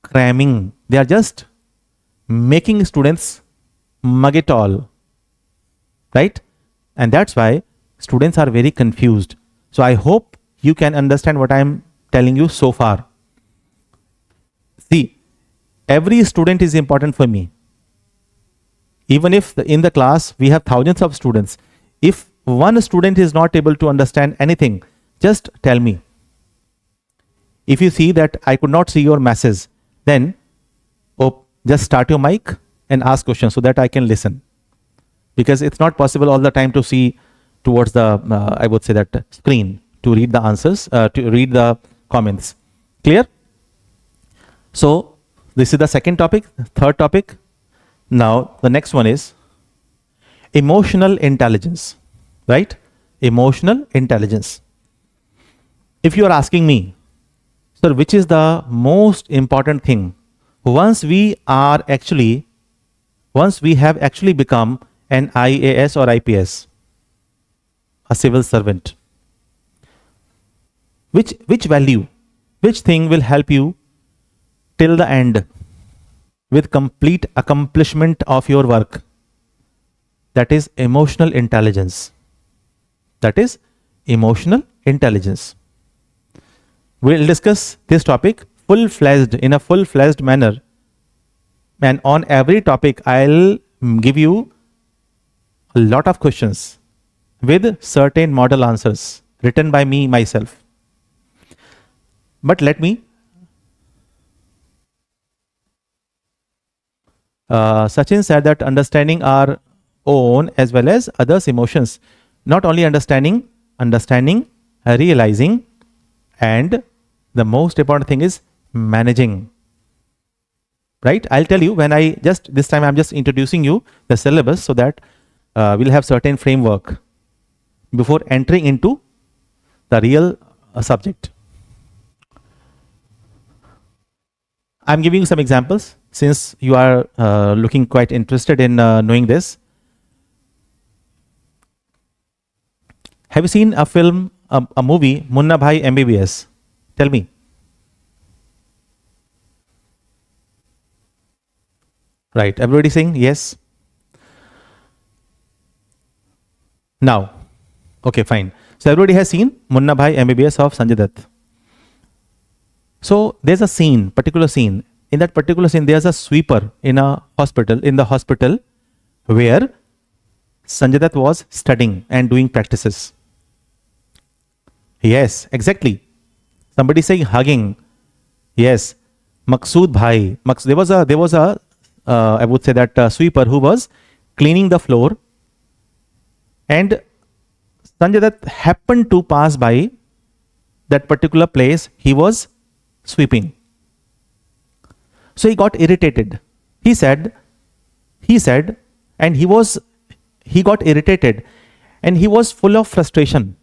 cramming, they are just making students mug it all, right? And that's why students are very confused. So I hope you can understand what I am telling you so far. See, every student is important for me. Even if in the class we have thousands of students, if one student is not able to understand anything, just tell me. If you see that I could not see your message, then just start your mic and ask questions so that I can listen. Because it's not possible all the time to see towards the, I would say that screen to read the answers, to read the comments. Clear? So this is the second topic. Third topic. Now the next one is emotional intelligence, right? Emotional intelligence. If you are asking me, sir, which is the most important thing once we have actually become an IAS or IPS, a civil servant, which value, which thing will help you till the end with complete accomplishment of your work? That is emotional intelligence. That is emotional intelligence. We'll discuss this topic in a full-fledged manner, and on every topic I'll give you a lot of questions with certain model answers written by me myself. But let me Sachin said that understanding our own as well as others' emotions, not only understanding, realizing, and the most important thing is managing. Right? I'll tell you when this time I'm just introducing you the syllabus so that we'll have certain framework before entering into the real subject. I'm giving you some examples since you are looking quite interested in knowing this. Have you seen a film, a movie, Munna Bhai MBBS? Tell me. Right, everybody saying yes? Now, okay, fine. So everybody has seen Munna Bhai MBBS of Sanjay Dutt. So there's a scene, particular scene. In that particular scene, there's a sweeper in the hospital where Sanjay Dutt was studying and doing practices. Yes, exactly. Somebody saying hugging. Yes, Maqsood Bhai. There was a I would say that sweeper who was cleaning the floor, and Sanjay Dutt happened to pass by that particular place he was sweeping. So he got irritated. He said, and he got irritated, and he was full of frustration.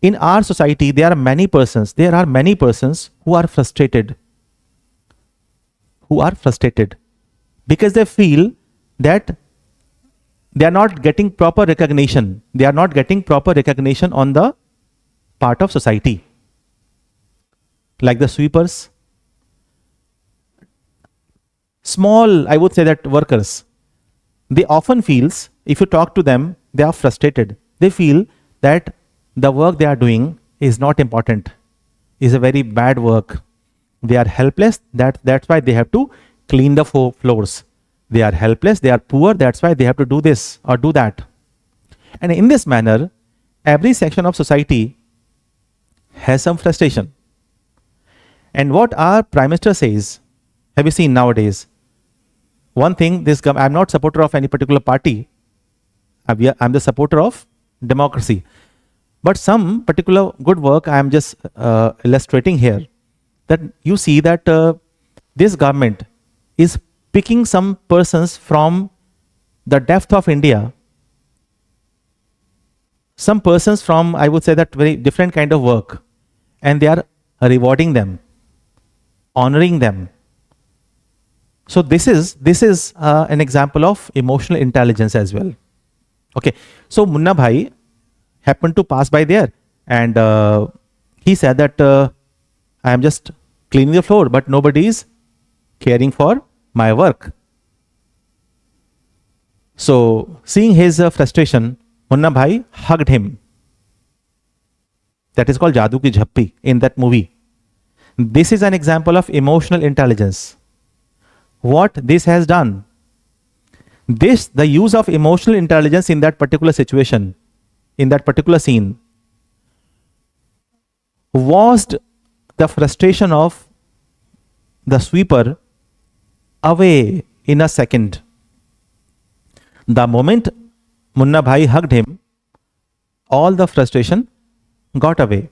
In our society, there are many persons who are frustrated. Because they feel that they are not getting proper recognition. They are not getting proper recognition on the part of society. Like the sweepers, small, I would say that workers, they often feels, if you talk to them, they are frustrated. They feel that the work they are doing is not important, is a very bad work. They are helpless, that's why they have to clean the floors. They are helpless, they are poor, that's why they have to do this or do that. And in this manner, every section of society has some frustration. And what our Prime Minister says, have you seen nowadays? One thing, I'm not supporter of any particular party. I'm the supporter of democracy. But some particular good work I am just illustrating here, that you see that this government is picking some persons from the depth of India, some persons from, I would say, that very different kind of work, and they are rewarding them, honoring them. So this is an example of emotional intelligence as well. Okay, so Munna Bhai happened to pass by there, and he said that I am just cleaning the floor, but nobody is caring for my work. So seeing his frustration, Munna Bhai hugged him. That is called Jadoo Ki Jhappi in that movie. This is an example of emotional intelligence. What this has done, the use of emotional intelligence in that particular situation, in that particular scene, was the frustration of the sweeper away in a second. The moment Munna Bhai hugged him, all the frustration got away.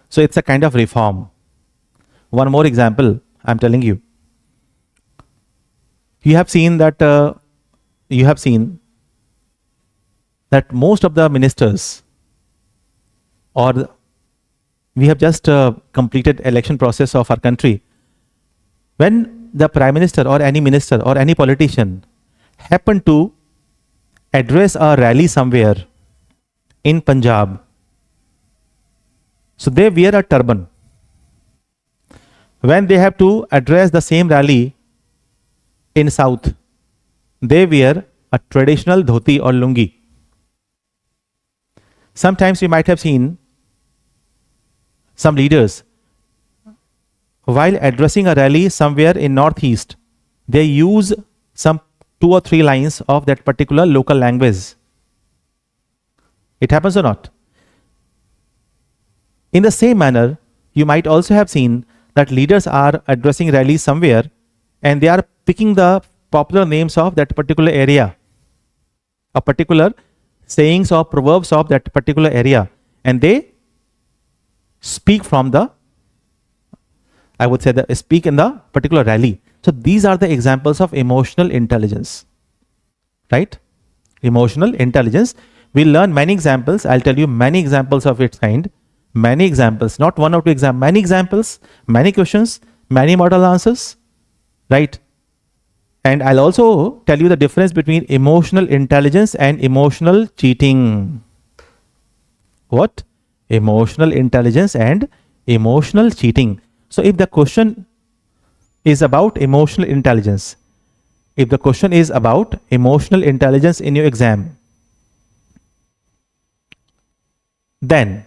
So it's a kind of reform. One more example I'm telling you. You have seen that most of the ministers, or we have just completed election process of our country. When the Prime Minister or any minister or any politician happen to address a rally somewhere in Punjab, so they wear a turban. When they have to address the same rally in South, they wear a traditional dhoti or lungi. Sometimes you might have seen some leaders, while addressing a rally somewhere in Northeast, they use some 2 or 3 lines of that particular local language. It happens or not? In the same manner, you might also have seen that leaders are addressing rallies somewhere and they are picking the popular names of that particular area, a particular sayings or proverbs of that particular area, and they speak from the, I would say, speak in the particular rally. So these are the examples of emotional intelligence, right? Emotional intelligence. We'll learn many examples. I'll tell you many examples of its kind. Many examples, not 1 or 2 examples, many examples, many questions, many model answers, right? And I'll also tell you the difference between emotional intelligence and emotional cheating. What? Emotional intelligence and emotional cheating. So if the question is about emotional intelligence, if the question is about emotional intelligence in your exam, then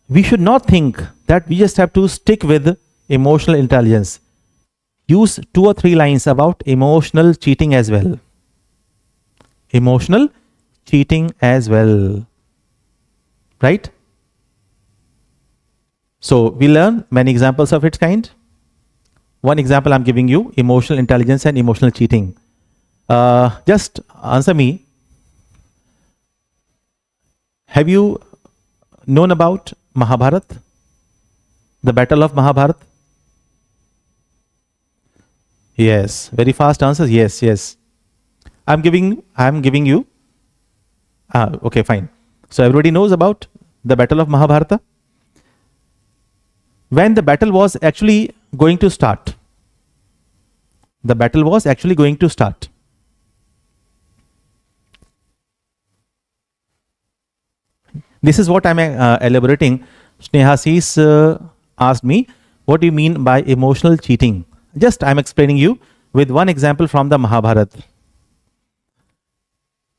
we should not think that we just have to stick with emotional intelligence. Use 2 or 3 lines about emotional cheating as well. Emotional cheating as well. Right? So we learn many examples of its kind. One example I'm giving you, emotional intelligence and emotional cheating. Just answer me. Have you known about Mahabharat? The battle of Mahabharat? Yes, very fast answers. Yes. I'm giving you. Okay, fine. So everybody knows about the battle of Mahabharata. When the battle was actually going to start, This is what I'm elaborating. Snehasis asked me, what do you mean by emotional cheating? Just I'm explaining you with one example from the Mahabharata.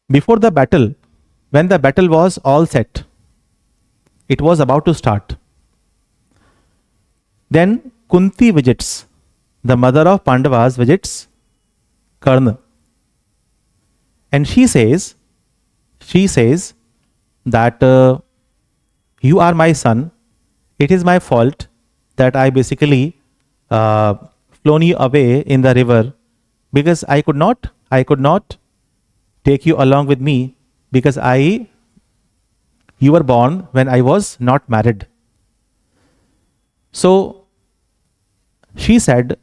Before the battle, when the battle was all set, it was about to start. Then Kunti visits, the mother of Pandavas visits Karna. And she says that you are my son. It is my fault that I basically flown you away in the river, because I could not take you along with me, because I You were born when I was not married. So she said,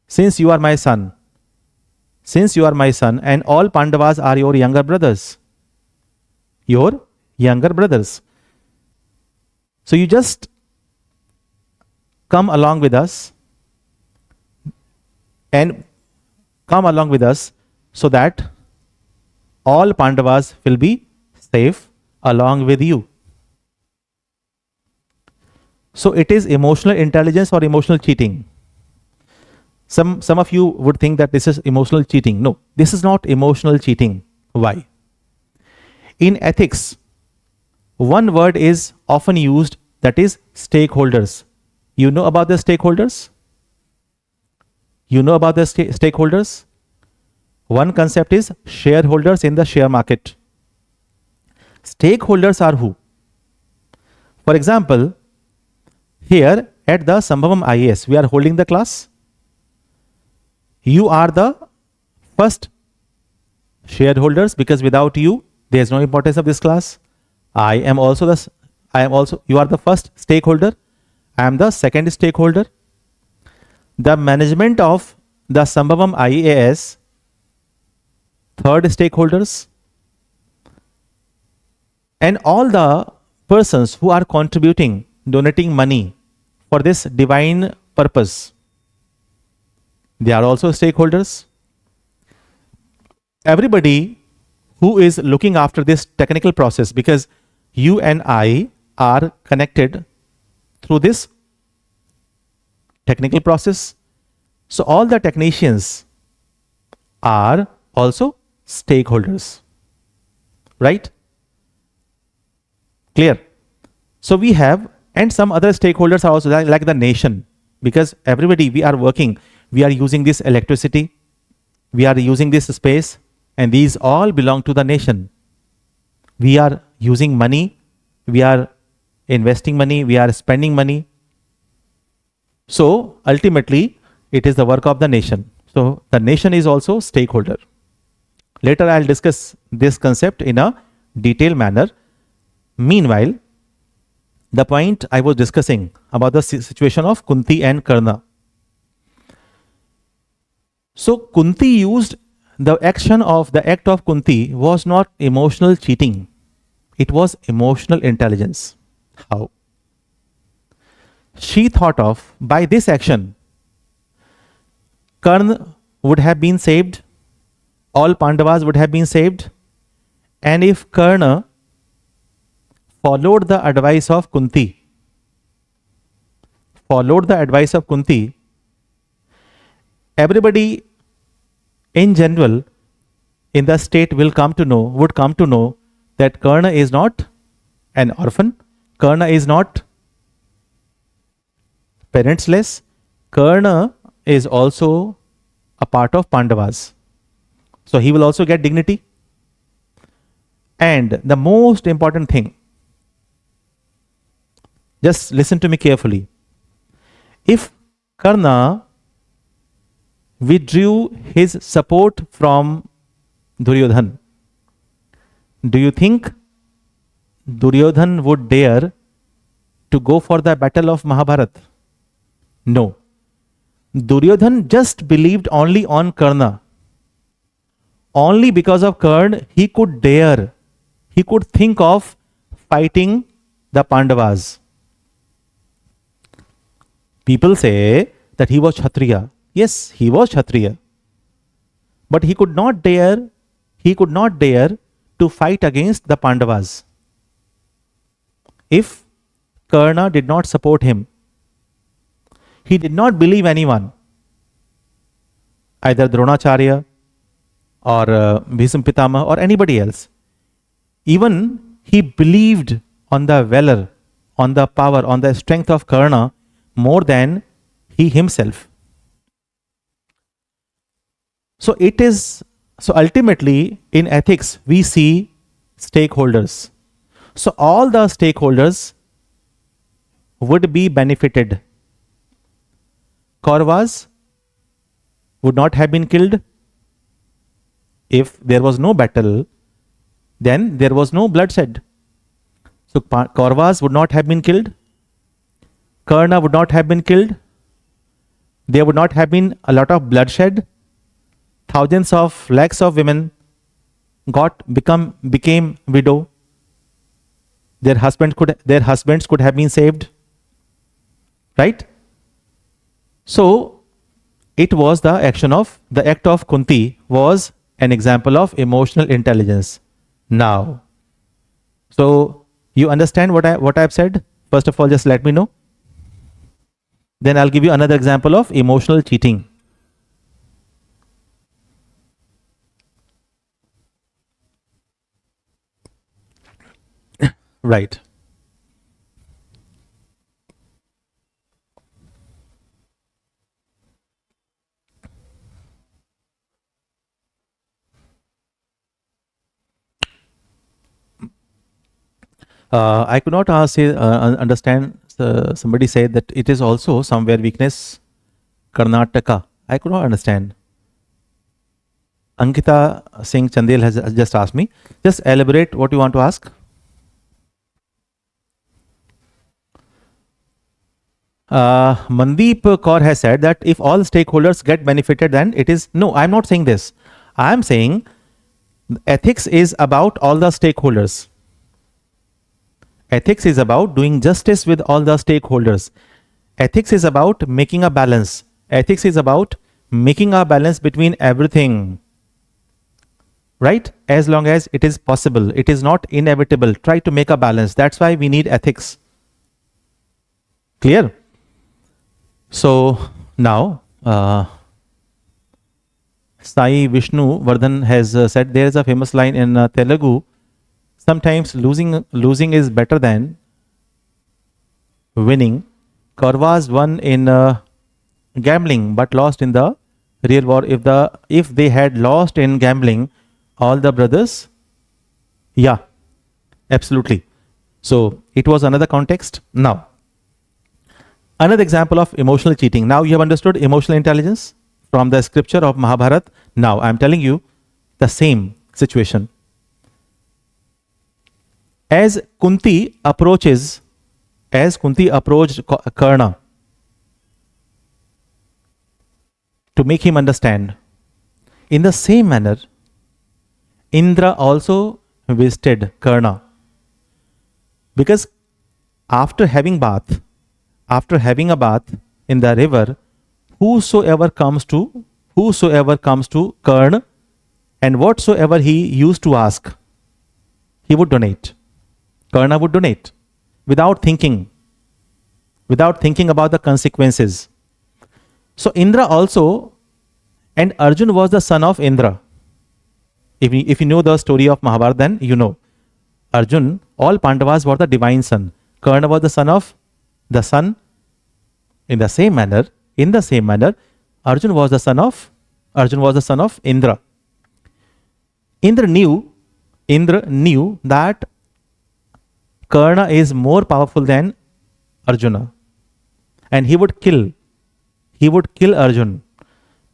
since you are my son, and all Pandavas are your younger brothers, so you just come along with us so that all Pandavas will be safe along with you. So it is emotional intelligence or emotional cheating. Some of you would think that this is emotional cheating. No, this is not emotional cheating. Why? In ethics, one word is often used, that is stakeholders. You know about the stakeholders? One concept is shareholders in the share market. Stakeholders are who? For example, here at the Sambhavam IAS, we are holding the class. You are the first shareholders, because without you, there is no importance of this class. You are the first stakeholder. I am the second stakeholder. The management of the Sambhavam IAS, third stakeholders. And all the persons who are contributing, donating money for this divine purpose, they are also stakeholders. Everybody who is looking after this technical process, because you and I are connected through this technical process. So all the technicians are also stakeholders, right? Clear? So we have, and some other stakeholders are also like the nation, because everybody, we are working, we are using this electricity, we are using this space, and these all belong to the nation. We are using money, we are investing money, we are spending money. So ultimately, it is the work of the nation. So the nation is also stakeholder. Later I'll discuss this concept in a detailed manner. Meanwhile, the point I was discussing about the situation of Kunti and Karna. So Kunti used the act of Kunti was not emotional cheating. It was emotional intelligence. How? She thought of, by this action, Karna would have been saved, all Pandavas would have been saved, and if Karna followed the advice of Kunti, everybody in general in the state would come to know that Karna is not an orphan, Karna is not parentless, Karna is also a part of Pandavas. So he will also get dignity. And the most important thing, just listen to me carefully. If Karna withdrew his support from Duryodhan, do you think Duryodhan would dare to go for the battle of Mahabharata? No. Duryodhan just believed only on Karna. Only because of Karna he could think of fighting the Pandavas. People say that he was Kshatriya. Yes, he was Kshatriya. But he could not dare to fight against the Pandavas if Karna did not support him. He did not believe anyone, either Dronacharya or Bhisma Pitama or anybody else. Even he believed on the valor, on the power, on the strength of Karna more than he himself. So ultimately in ethics we see stakeholders. So all the stakeholders would be benefited. Kauravas would not have been killed. If there was no battle, then there was no bloodshed. So Kauravas would not have been killed. Karna would not have been killed. There would not have been a lot of bloodshed. Thousands of lakhs of women became widow. Their husbands could have been saved. Right? So it was the act of Kunti was an example of emotional intelligence. Now, so you understand what I've said? First of all, just let me know. Then I'll give you another example of emotional cheating. Right. I could not understand. Somebody said that it is also somewhere weakness. Karnataka. I could not understand. Ankita Singh Chandel has just asked me. Just elaborate what you want to ask. Mandeep Kaur has said that if all stakeholders get benefited, then it is. No, I'm not saying this. I'm saying ethics is about all the stakeholders. Ethics is about doing justice with all the stakeholders. Ethics is about making a balance. Ethics is about making a balance between everything. Right? As long as it is possible, it is not inevitable. Try to make a balance. That's why we need ethics. Clear? So now, Sai Vishnu Vardhan has said there is a famous line in Telugu. Sometimes losing is better than winning. Kauravas won in gambling but lost in the real war. If they had lost in gambling, all the brothers, yeah, absolutely. So it was another context. Now, another example of emotional cheating. Now you have understood emotional intelligence from the scripture of Mahabharata. Now I am telling you the same situation. As Kunti approached Karna to make him understand, in the same manner, Indra also visited Karna, because after having a bath in the river, whosoever comes to Karna and whatsoever he used to ask, he would donate. Karna would donate without thinking about the consequences. So Indra also, and Arjun was the son of Indra. If you know the story of Mahabharata, then you know. Arjun, all Pandavas were the divine son. Karna was the son of the sun. In the same manner, Arjun was the son of Indra. Indra knew that Karna is more powerful than Arjuna, and he would kill Arjun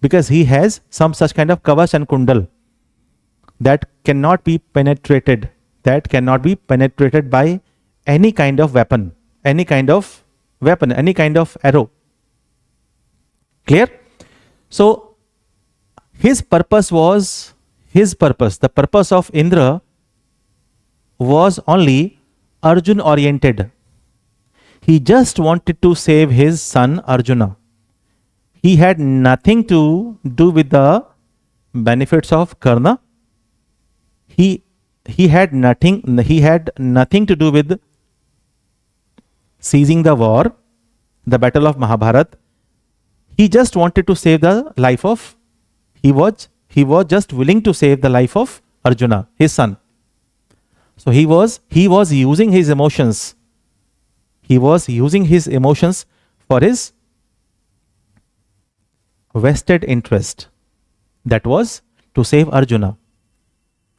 because he has some such kind of kavach and kundal that cannot be penetrated by any kind of weapon, any kind of arrow. Clear? So the purpose of Indra was only Arjun oriented. He just wanted to save his son Arjuna. He had nothing to do with the benefits of Karna. He had nothing to do with seizing the war, the battle of Mahabharata. He just wanted to save the life of, he was just willing to save the life of Arjuna, his son. So he was using his emotions. He was using his emotions for his vested interest. That was to save Arjuna.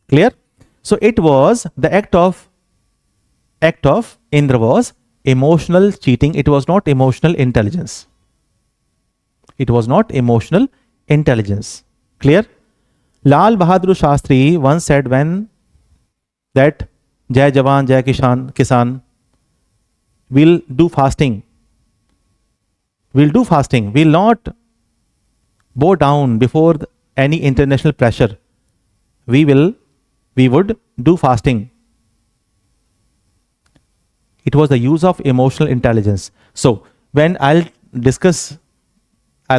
Clear? So it was the act of Indra was emotional cheating. It was not emotional intelligence. Clear? Lal Bahadur Shastri once said that Jai Jawan, Jai Kisan. We'll do fasting. We'll not bow down before any international pressure. We would do fasting. It was the use of emotional intelligence. So when I'll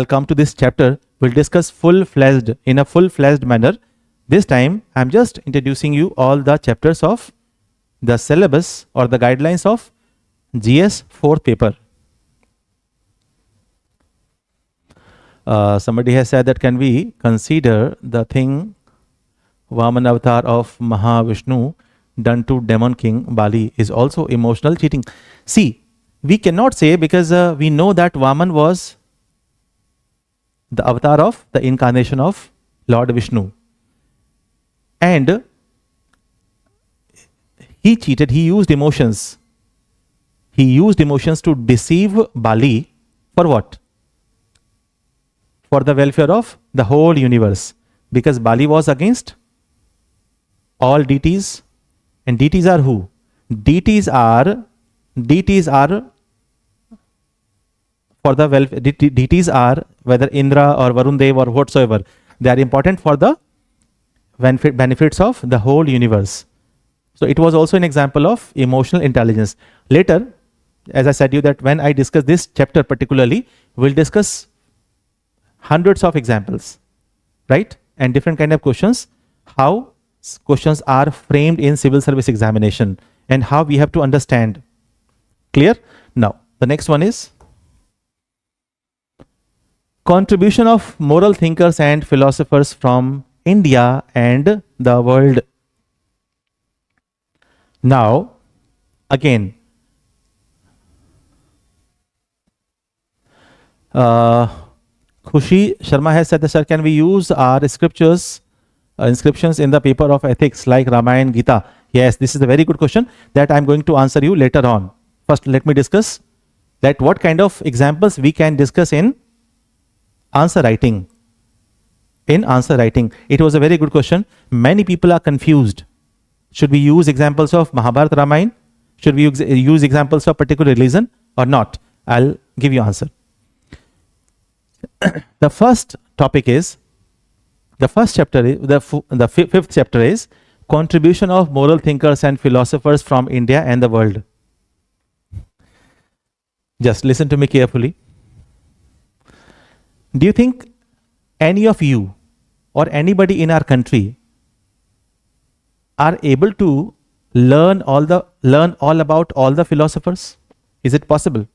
come to this chapter, we'll discuss in a full-fledged manner. This time, I'm just introducing you all the chapters of the syllabus or the guidelines of GS 4th paper. Somebody has said that can we consider the thing Vaman avatar of Mahavishnu done to demon king Bali is also emotional cheating? See, we cannot say, because we know that Vaman was the avatar of the incarnation of Lord Vishnu, and he cheated. He used emotions to deceive Bali. For what? For the welfare of the whole universe, because Bali was against all deities. And deities are who? Deities are for the welfare. Deities are whether Indra or Varun Dev or whatsoever. They are important for the benefits of the whole universe. So it was also an example of emotional intelligence. Later, as I said you, that when I discuss this chapter particularly, we'll discuss hundreds of examples, right? And different kind of questions, how questions are framed in civil service examination, and how we have to understand. Clear? Now, the next one is contribution of moral thinkers and philosophers from India and the world. Now, again, Khushi Sharma has said that, sir, can we use our scriptures, inscriptions in the paper of ethics like Ramayana, Gita? Yes, this is a very good question that I'm going to answer you later on. First, let me discuss that what kind of examples we can discuss in answer writing. It was a very good question. Many people are confused. Should we use examples of Mahabharata, Ramayana? Should we use examples of particular religion or not? I'll give you answer. The first topic is, the first chapter is, the fifth chapter is contribution of moral thinkers and philosophers from India and the world. Just listen to me carefully. Do you think any of you or anybody in our country are able to learn all about all the philosophers? Is it possible?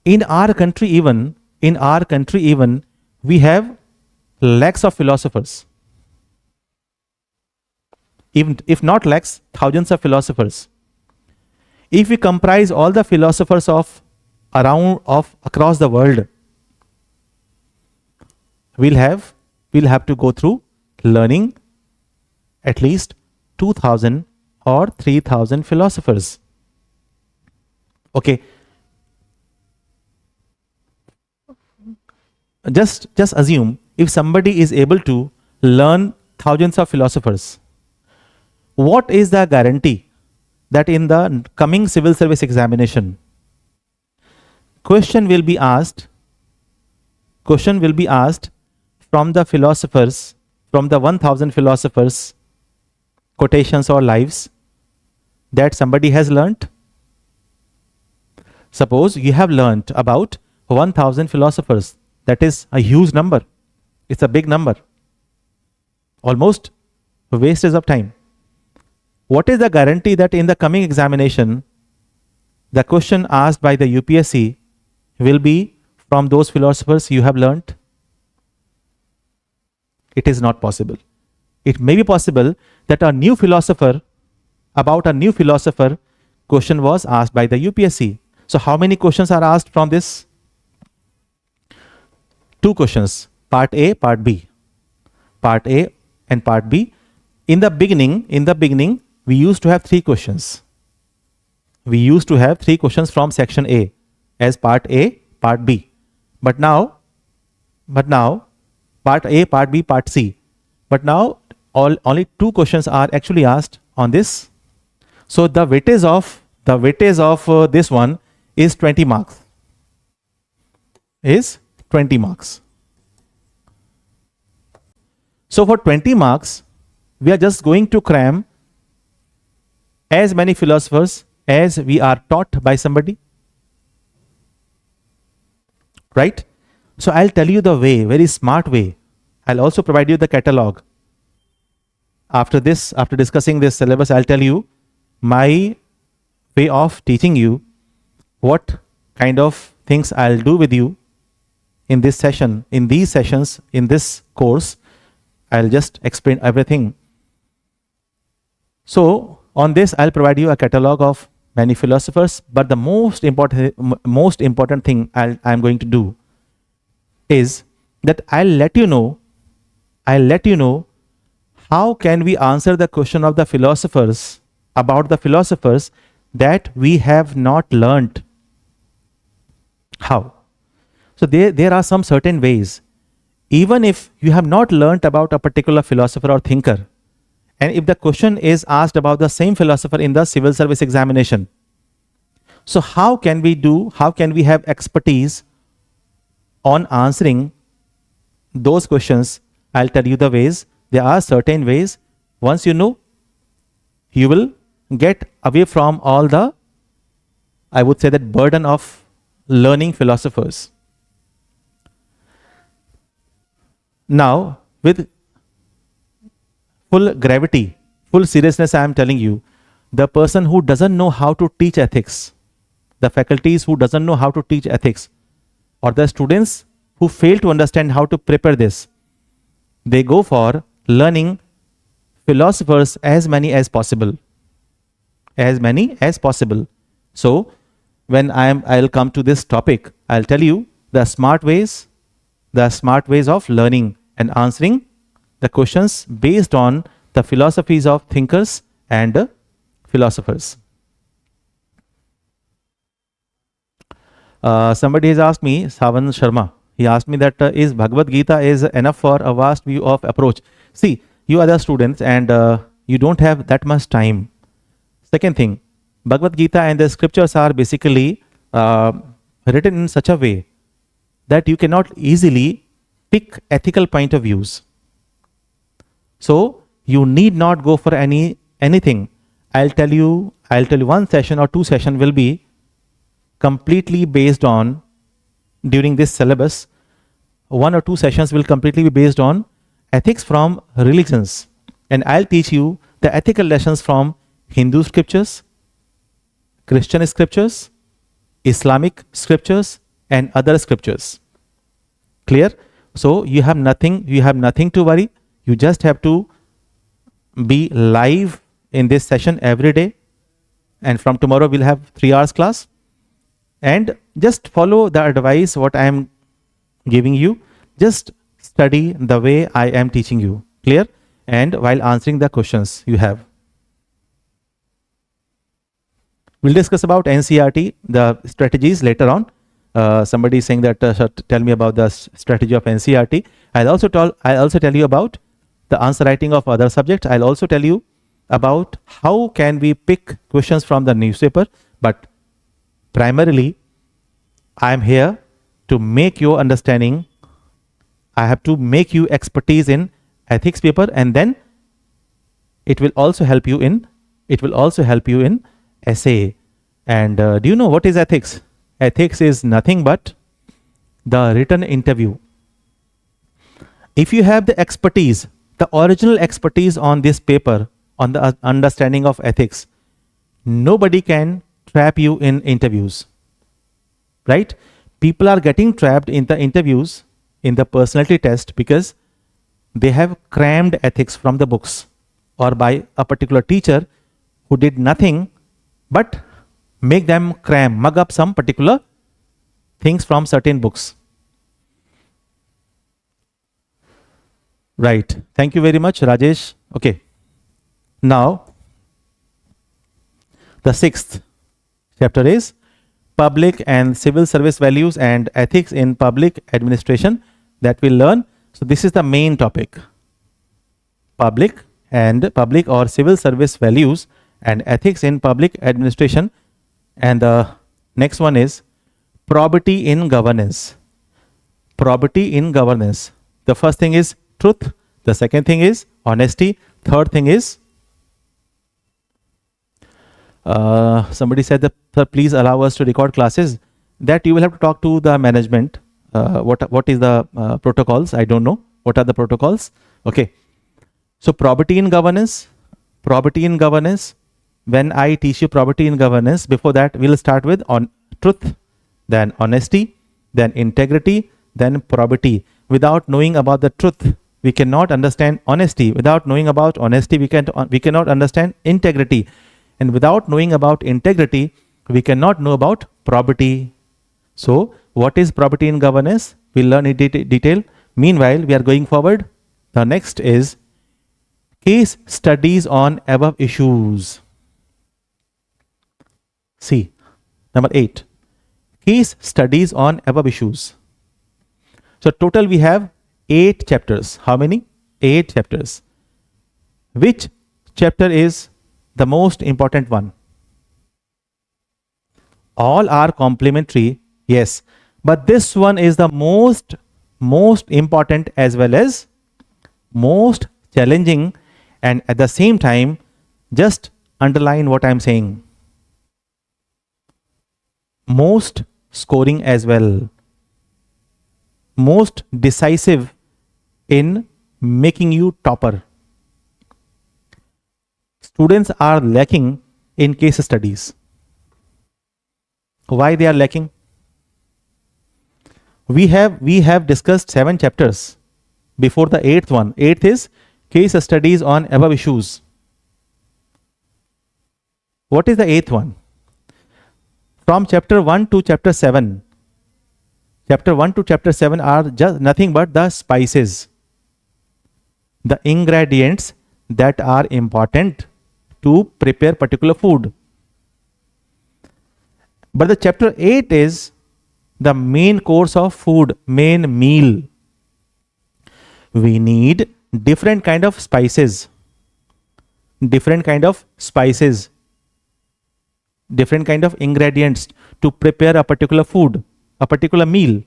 In our country even, we have lakhs of philosophers. Even if not lakhs, thousands of philosophers. If we comprise all the philosophers across the world, we'll have to go through learning at least 2,000 or 3,000 philosophers. Okay. Just assume if somebody is able to learn thousands of philosophers, what is the guarantee that in the coming civil service examination, question will be asked from the philosophers, from the 1,000 philosophers, quotations or lives that somebody has learnt? Suppose you have learnt about 1,000 philosophers. That is a huge number. It's a big number. Almost wastage of time. What is the guarantee that in the coming examination, the question asked by the UPSC will be from those philosophers you have learnt? It is not possible. It may be possible that about a new philosopher, question was asked by the UPSC. So how many questions are asked from this? 2 questions, part A, part B. Part A and part B. In the beginning, we used to have 3 questions. We used to have 3 questions from section A as part A, part B. But now, part A, part B, part C. But now only 2 questions are actually asked on this. So the weightage of this one is 20 marks. Is 20 marks. So for 20 marks, we are just going to cram as many philosophers as we are taught by somebody. Right? So I'll tell you the way, very smart way. I'll also provide you the catalog. After this, after discussing this syllabus, I'll tell you my way of teaching you, what kind of things I'll do with you in this session, in these sessions, in this course. I'll just explain everything. So on this, I'll provide you a catalog of many philosophers, but the most important thing I'm going to do is that I'll let you know how can we answer the question of the philosophers, about the philosophers that we have not learnt. How? So there are some certain ways. Even if you have not learnt about a particular philosopher or thinker, and if the question is asked about the same philosopher in the civil service examination, so how can we have expertise on answering those questions? I'll tell you the ways. There are certain ways. Once you know, you will get away from all the, I would say, that burden of learning philosophers. Now, with full gravity, full seriousness, I am telling you, the person who doesn't know how to teach ethics, the faculties who doesn't know how to teach ethics, or the students who fail to understand how to prepare this, they go for learning philosophers as many as possible. As many as possible. So, when I'll come to this topic, I'll tell you the smart ways of learning and answering the questions based on the philosophies of thinkers and philosophers. Somebody has asked me, Savan Sharma, he asked me that is Bhagavad Gita is enough for a vast view of approach? See, you are the students and you don't have that much time. Second thing, Bhagavad Gita and the scriptures are basically written in such a way that you cannot easily pick ethical point of views. So you need not go for anything. I'll tell you one session or 2 sessions will be completely based on, during this syllabus, 1 or 2 sessions will completely be based on ethics from religions. And I'll teach you the ethical lessons from Hindu scriptures, Christian scriptures, Islamic scriptures, and other scriptures. Clear? So you have nothing to worry. You just have to be live in this session every day. And from tomorrow we'll have 3 hours class. And just follow the advice what I am giving you. Just study the way I am teaching you. Clear? And while answering the questions you have. We'll discuss about NCERT, the strategies later on. Somebody is saying that tell me about the strategy of NCERT. I'll also tell you about the answer writing of other subjects. I'll also tell you about how can we pick questions from the newspaper. But primarily, I am here to make your understanding. I have to make you expertise in ethics paper, and then it will also help you in essay. And do you know what is ethics? Ethics is nothing but the written interview. If you have the expertise, the original expertise on this paper, on the understanding of ethics, nobody can trap you in interviews. Right? People are getting trapped in the interviews, in the personality test, because they have crammed ethics from the books or by a particular teacher who did nothing but make them mug up some particular things from certain books. Right. Thank you very much, Rajesh. Okay. Now, the 6th chapter is Public and Civil Service Values and Ethics in Public Administration, that we'll learn. So this is the main topic. public or civil service values and ethics in public administration. And the next one is probity in governance. Probity in governance. The first thing is truth. The second thing is honesty. Third thing is somebody said that, sir, please allow us to record classes. That you will have to talk to the management. What is the protocols? I don't know. What are the protocols? Okay. So probity in governance. Probity in governance. When I teach you probity in governance, before that we'll start with truth, then honesty, then integrity, then probity. Without knowing about the truth, we cannot understand honesty. Without knowing about honesty, we cannot understand integrity. And without knowing about integrity, we cannot know about probity. So what is probity in governance? We'll learn in detail. Meanwhile, we are going forward. The next is case studies on above issues. See, number 8, case studies on above issues. So total we have 8 chapters. How many? 8 chapters. Which chapter is the most important one? All are complementary, yes, but this one is the most important as well as most challenging, and at the same time, just underline what I am saying. Most scoring as well. Most decisive in making you topper. Students are lacking in case studies. Why they are lacking? We have discussed 7 chapters before the 8th one. 8th is case studies on above issues. What is the 8th one? From chapter 1 to chapter 7. Chapter 1 to chapter 7 are just nothing but the spices, the ingredients that are important to prepare particular food. But the chapter 8 is the main course of food, main meal. We need different kind of spices, different kind of ingredients to prepare a particular food, a particular meal.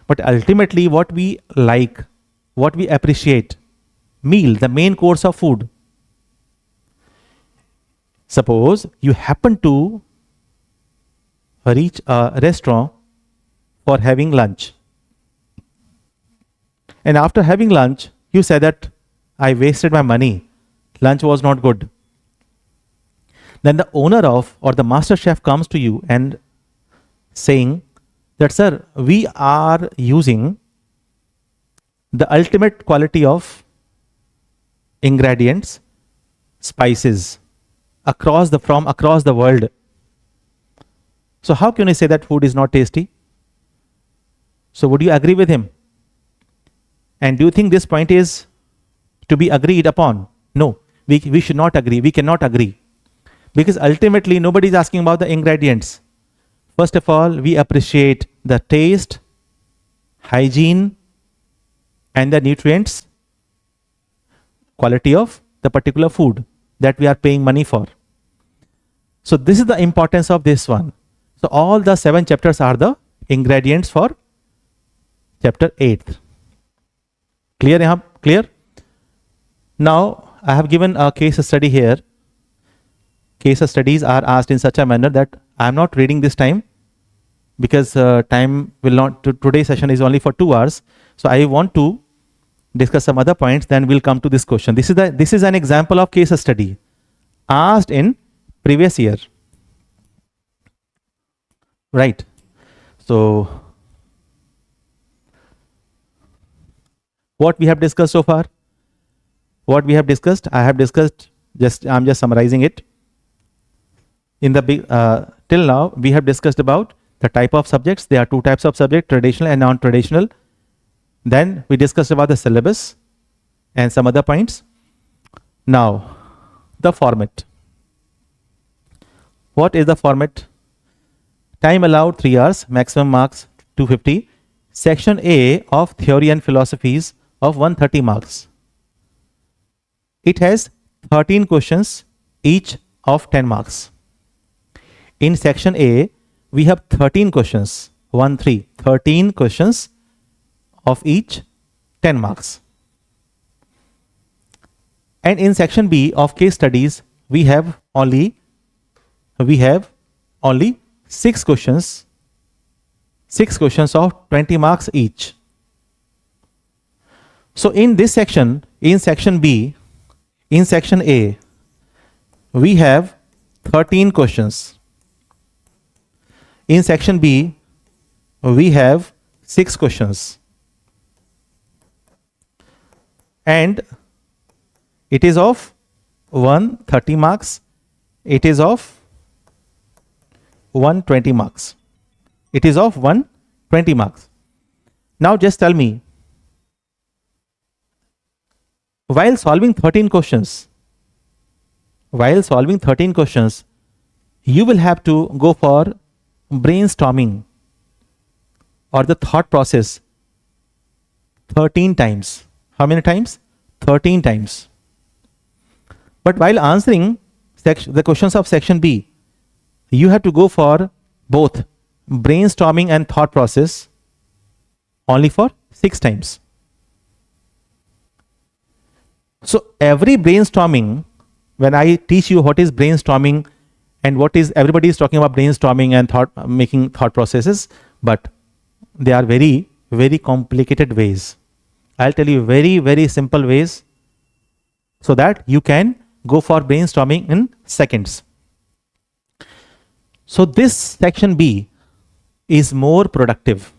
But ultimately what we like, what we appreciate, meal, the main course of food. Suppose you happen to reach a restaurant for having lunch, and after having lunch you say that I wasted my money, lunch was not good. Then the owner of or the master chef comes to you and saying that, sir, we are using the ultimate quality of ingredients, spices from across the world. So how can you say that food is not tasty? So would you agree with him? And do you think this point is to be agreed upon? No, we should not agree. We cannot agree. Because ultimately nobody is asking about the ingredients. First of all, we appreciate the taste, hygiene, and the nutrients, quality of the particular food that we are paying money for. So this is the importance of this one. So all the 7 chapters are the ingredients for chapter 8. Clear? Clear? Now I have given a case study here. Case studies are asked in such a manner that I am not reading this time, because time will not, today's session is only for 2 hours. So I want to discuss some other points, then we'll come to this question. This is an example of case study asked in previous year. Right. So what we have discussed so far? What we have discussed? I'm just summarizing it. In the till now we have discussed about the type of subjects. There are 2 types of subject, traditional and non-traditional. Then we discussed about the syllabus and some other points. Now the format. What is the format? Time allowed 3 hours, maximum marks 250. Section A of theory and philosophies of 130 marks. It has 13 questions, each of 10 marks. In section A, we have 13 questions, 13 questions of each 10 marks. And in section B of case studies, we have only 6 questions of 20 marks each. So in this section, in section B, in section A, we have 13 questions. In section B, we have 6 questions. And it is of 130 marks. It is of 120 marks. It is of 120 marks. Now just tell me, while solving 13 questions, you will have to go for brainstorming or the thought process 13 times. How many times? 13 times. But while answering the questions of section B, you have to go for both brainstorming and thought process only for 6 times. So every brainstorming, when I teach you what is brainstorming and what is, everybody is talking about brainstorming and making thought processes, but they are very, very complicated ways. I'll tell you very, very simple ways so that you can go for brainstorming in seconds. So this section B is more productive,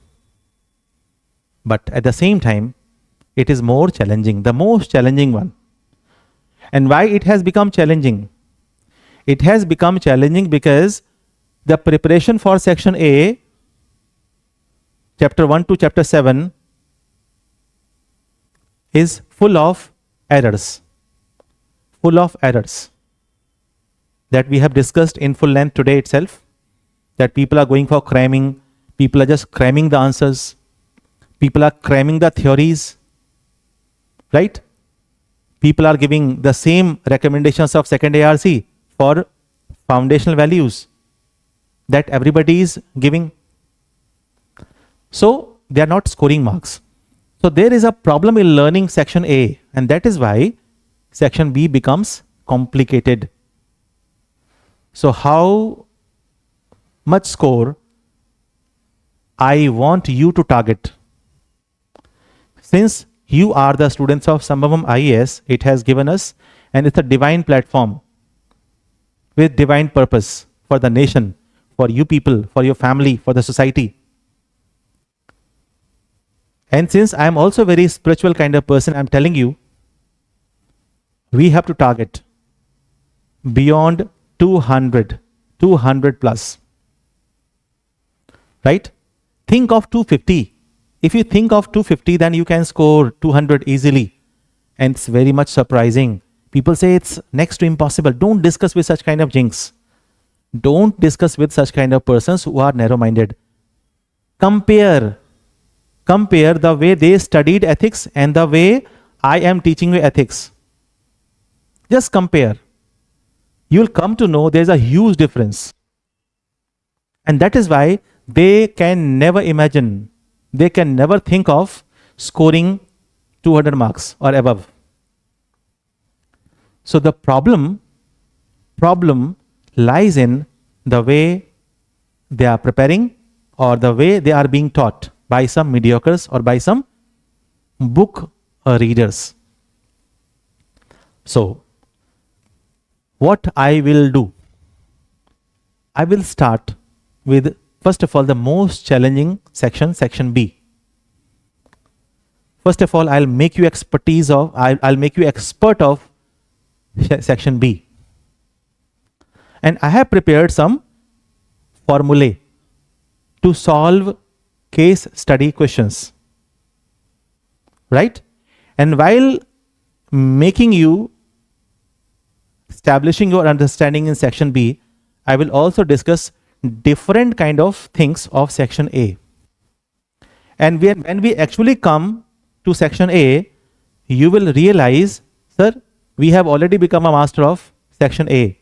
but at the same time, it is more challenging, the most challenging one. And why it has become challenging? It has become challenging because the preparation for section A, chapter 1 to chapter 7, is full of errors that we have discussed in full length today itself, that people are going for cramming, people are just cramming the answers, people are cramming the theories, right? People are giving the same recommendations of second ARC for foundational values that everybody is giving. So they are not scoring marks. So there is a problem in learning section A, and that is why section B becomes complicated. So how much score I want you to target? Since you are the students of Sambhavam IAS, it has given us, and it's a divine platform with divine purpose for the nation, for you people, for your family, for the society. And since I am also a very spiritual kind of person, I'm telling you, we have to target beyond 200 plus, right? Think of 250. If you think of 250, then you can score 200 easily. And it's very much surprising. People say it's next to impossible. Don't discuss with such kind of jinx. Don't discuss with such kind of persons who are narrow-minded. Compare the way they studied ethics and the way I am teaching you ethics. Just compare. You'll come to know there's a huge difference. And that is why they can never imagine, they can never think of scoring 200 marks or above. So the problem lies in the way they are preparing or the way they are being taught by some mediocres or by some book readers. So what I will do, I will start with, first of all, the most challenging section, section B. First of all, I'll make you I'll make you expert of section B. And I have prepared some formulae to solve case study questions, right? And while establishing your understanding in section B, I will also discuss different kind of things of section A. And when we actually come to section A, you will realize, sir, we have already become a master of section A.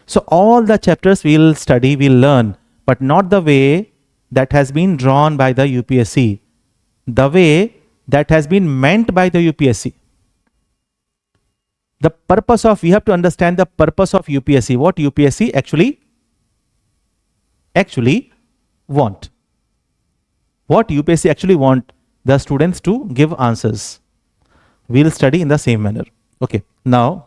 So all the chapters we'll study, we'll learn, but not the way that has been drawn by the UPSC, the way that has been meant by the UPSC. The purpose of, we have to understand the purpose of UPSC, what UPSC actually want. What UPSC actually want the students to give answers. We'll study in the same manner. Okay, now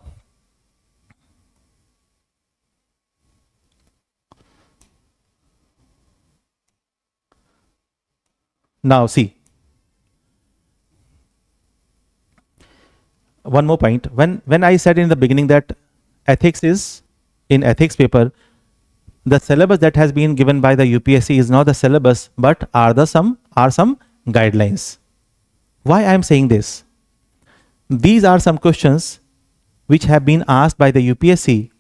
see, one more point. When I said in the beginning that ethics is, in ethics paper, the syllabus that has been given by the UPSC is not the syllabus, but are some guidelines. Why I am saying this? These are some questions which have been asked by the UPSC,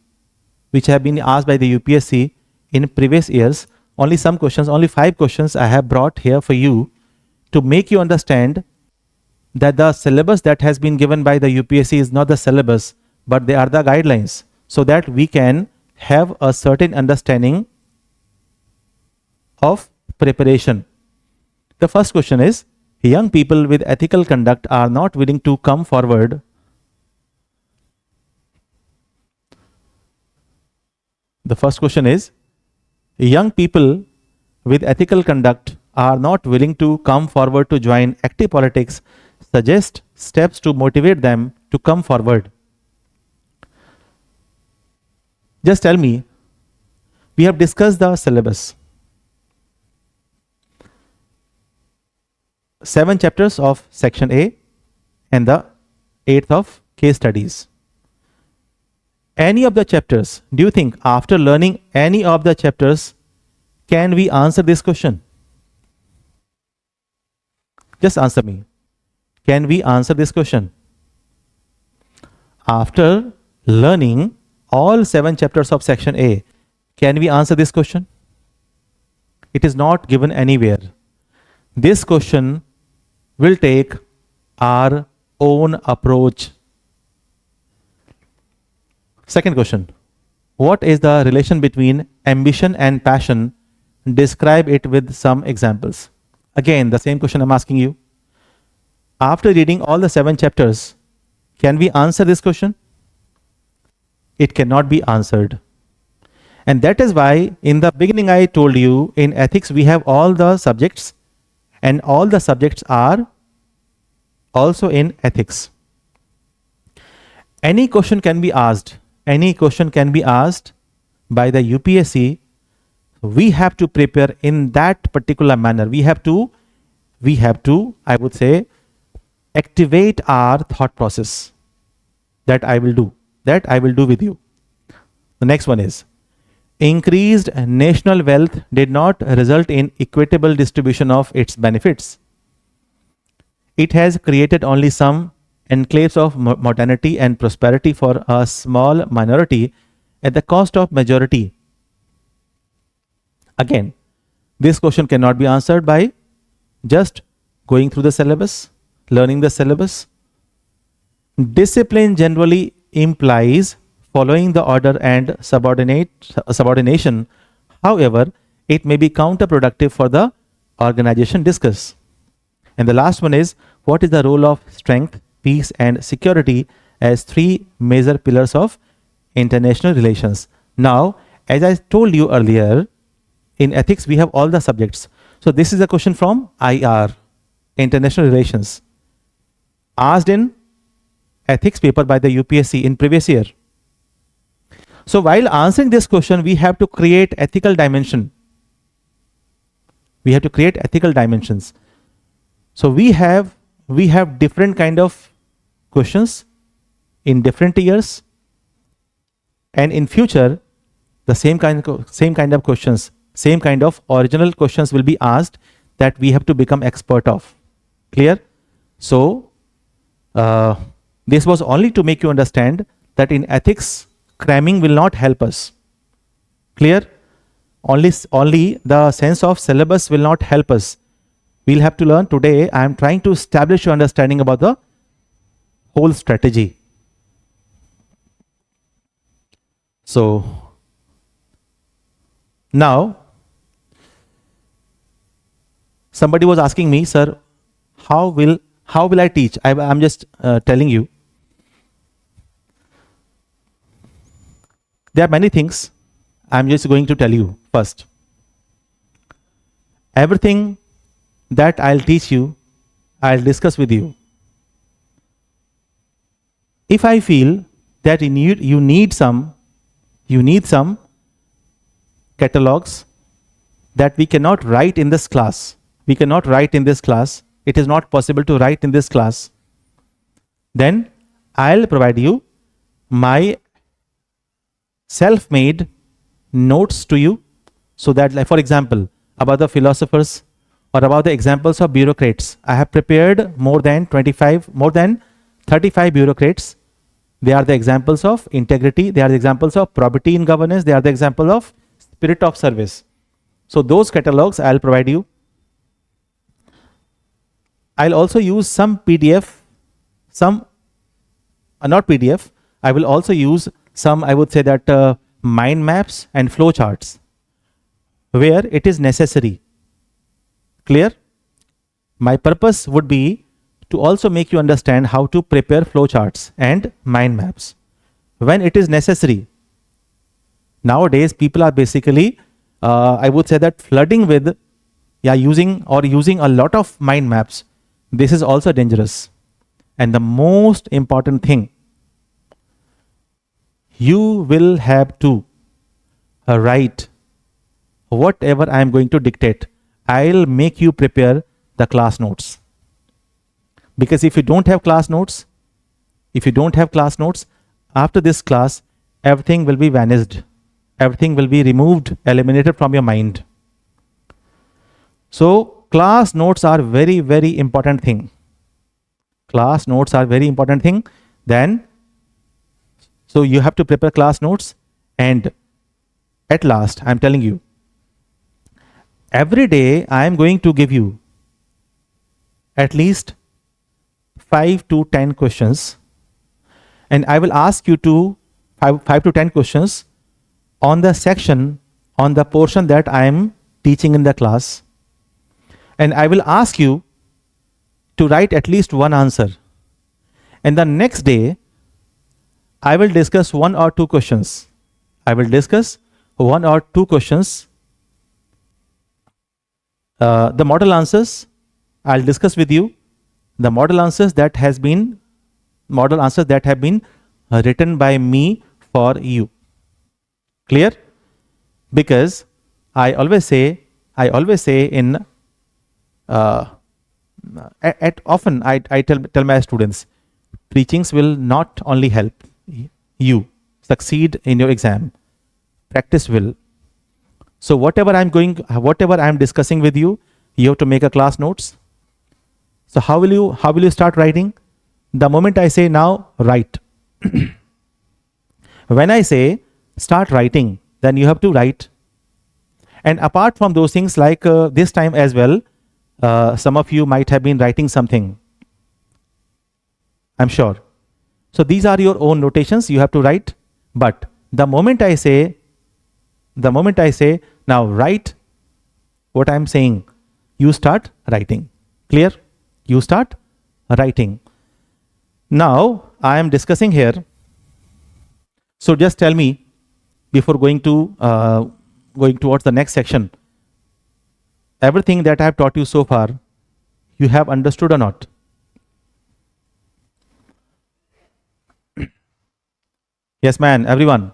in previous years. Only some questions, only 5 questions I have brought here for you to make you understand that the syllabus that has been given by the UPSC is not the syllabus, but they are the guidelines, so that we can have a certain understanding of preparation. The first question is, young people with ethical conduct are not willing to come forward. The first question is, young people with ethical conduct are not willing to come forward to join active politics. Suggest steps to motivate them to come forward. Just tell me, we have discussed the syllabus. 7 chapters of section A and the 8th of case studies. Any of the chapters, do you think after learning any of the chapters, can we answer this question? Just answer me. Can we answer this question? After learning all 7 chapters of section A, can we answer this question? It is not given anywhere. This question will take our own approach. Second question. What is the relation between ambition and passion? Describe it with some examples. Again, the same question I'm asking you. After reading all the 7 chapters, can we answer this question? It cannot be answered. And that is why in the beginning I told you, in ethics we have all the subjects, and all the subjects are also in ethics. Any question can be asked. Any question can be asked by the UPSC. We have to prepare in that particular manner. We have to, I would say, activate our thought process. That I will do with you. The next one is, increased national wealth did not result in equitable distribution of its benefits. It has created only some enclaves of modernity and prosperity for a small minority at the cost of majority. Again, this question cannot be answered by just going through the syllabus, learning the syllabus. Discipline generally implies following the order and subordination. However, it may be counterproductive for the organization discussed. And the last one is, what is the role of strength, peace and security as 3 major pillars of international relations? Now, as I told you earlier, in ethics we have all the subjects. So this is a question from IR, international relations, asked in ethics paper by the UPSC in previous year. So while answering this question, we have to create ethical dimension. We have to create ethical dimensions. So we have different kind of questions in different years, and in future the same kind of questions, same kind of original questions will be asked that we have to become expert of. Clear? So this was only to make you understand that in ethics, cramming will not help us. Clear? Only the sense of syllabus will not help us. We'll have to learn. Today I am trying to establish your understanding about the whole strategy. So now somebody was asking me, sir, how will I teach? I'm just telling you, there are many things. I'm just going to tell you first. Everything that I'll teach you, I'll discuss with you. If I feel that you need some catalogs that we cannot write in this class. We cannot write in this class. It is not possible to write in this class. Then I'll provide you my self-made notes to you, so that, like, for example, about the philosophers or about the examples of bureaucrats, I have prepared more than 35 bureaucrats. They are the examples of integrity. They are the examples of probity in governance. They are the example of spirit of service. So those catalogs I'll provide you. I'll also use some PDF, not PDF. I will also use some, I would say that mind maps and flow charts where it is necessary. Clear? My purpose would be to also make you understand how to prepare flow charts and mind maps when it is necessary. Nowadays, people are basically, I would say that, flooding with using a lot of mind maps. This is also dangerous. And the most important thing, you will have to write whatever I am going to dictate. I'll make you prepare the class notes. Because if you don't have class notes, after this class, everything will be vanished. Everything will be removed, eliminated from your mind. So class notes are very, very important thing. Class notes are very important thing. Then, so you have to prepare class notes. And at last, I'm telling you, every day I am going to give you at least 5 to 10 questions, and I will ask you to 5 to 10 questions on the section, on the portion that I am teaching in the class, and I will ask you to write at least one answer. And the next day I will discuss 1 or 2 questions. The model answers, I'll discuss with you the model answers that have been written by me for you. Clear? Because I always say in often I tell my students, preachings will not only help you succeed in your exam, practice will. So whatever I'm discussing with you, you have to make a class notes. So how will you start writing? The moment I say now write. When I say start writing, then you have to write. And apart from those things, like this time as well, some of you might have been writing something, I'm sure. So these are your own notations, you have to write. But the moment I say now write what I'm saying, you start writing. Clear? You start writing. Now I am discussing here. So just tell me, before going towards the next section, everything that I have taught you so far, you have understood or not? Yes, man, everyone.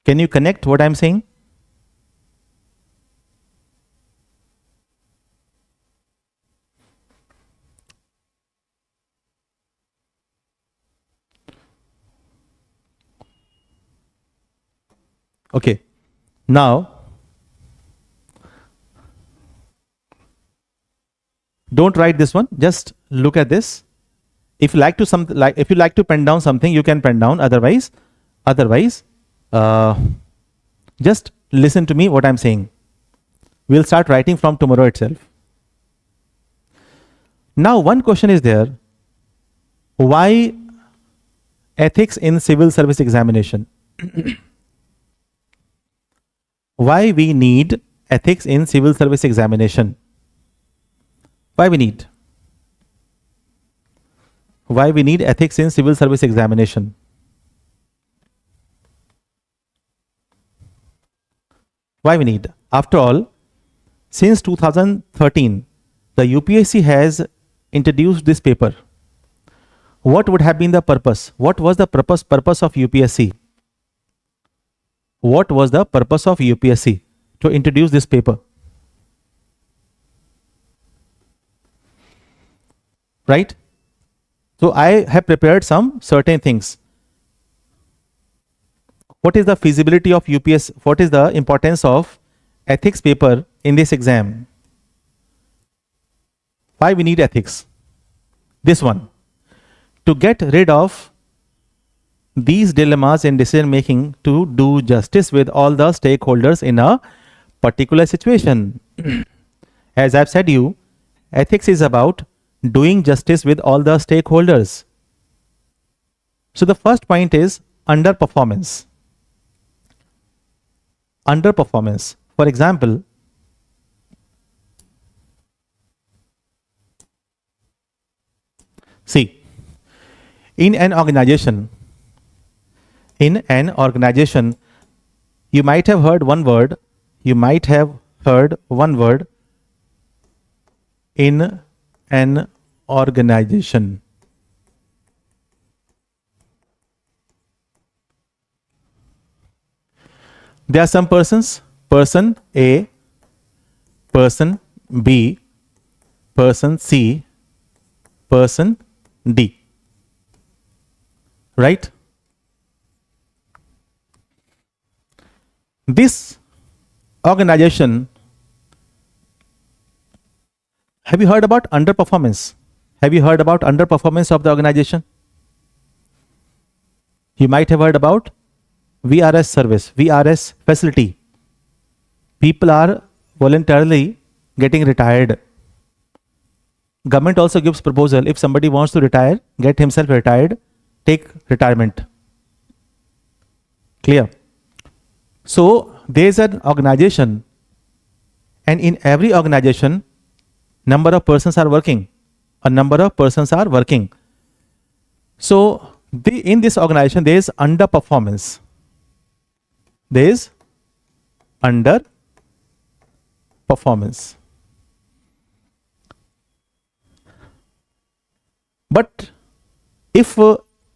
Can you connect what I'm saying? Okay. Now, don't write this one. Just look at this. If you like to pen down something, you can pen down. Otherwise, just listen to me what I'm saying. We'll start writing from tomorrow itself. Now, one question is there. Why ethics in civil service examination. Why we need ethics in civil service examination? Why we need ethics in civil service examination? Why we need? After all, since 2013, the UPSC has introduced this paper. What would have been the purpose? What was the purpose of UPSC? What was the purpose of UPSC to introduce this paper? Right? So I have prepared some certain things. What is the feasibility of UPSC? What is the importance of ethics paper in this exam? Why we need ethics? This one. To get rid of these dilemmas in decision making, to do justice with all the stakeholders in a particular situation. As I've said you, ethics is about doing justice with all the stakeholders. So the first point is underperformance. Underperformance. For example, see, in an organization, you might have heard one word, in an organization. There are some persons, person A, person B, person C, person D. Right? This organization, have you heard about underperformance? Have you heard about underperformance of the organization? You might have heard about VRS service, VRS facility. People are voluntarily getting retired. Government also gives proposal, if somebody wants to retire, get himself retired, take retirement. Clear? So there is an organization, and in every organization, number of persons are working. A number of persons are working. So in this organization, there is underperformance. There is underperformance. But if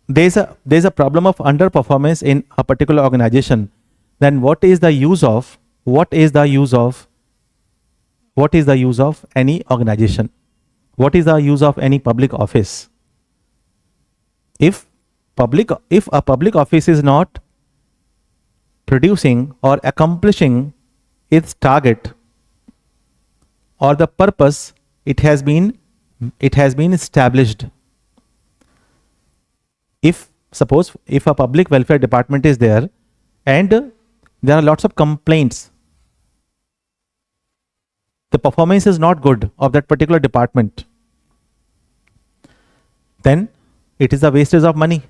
there's a problem of underperformance in a particular organization, then what is the use of any organization? What is the use of any public office? If a public office is not producing or accomplishing its target or the purpose it has been established. Suppose if a public welfare department is there and there are lots of complaints, the performance is not good of that particular department, then it is the wastage of money.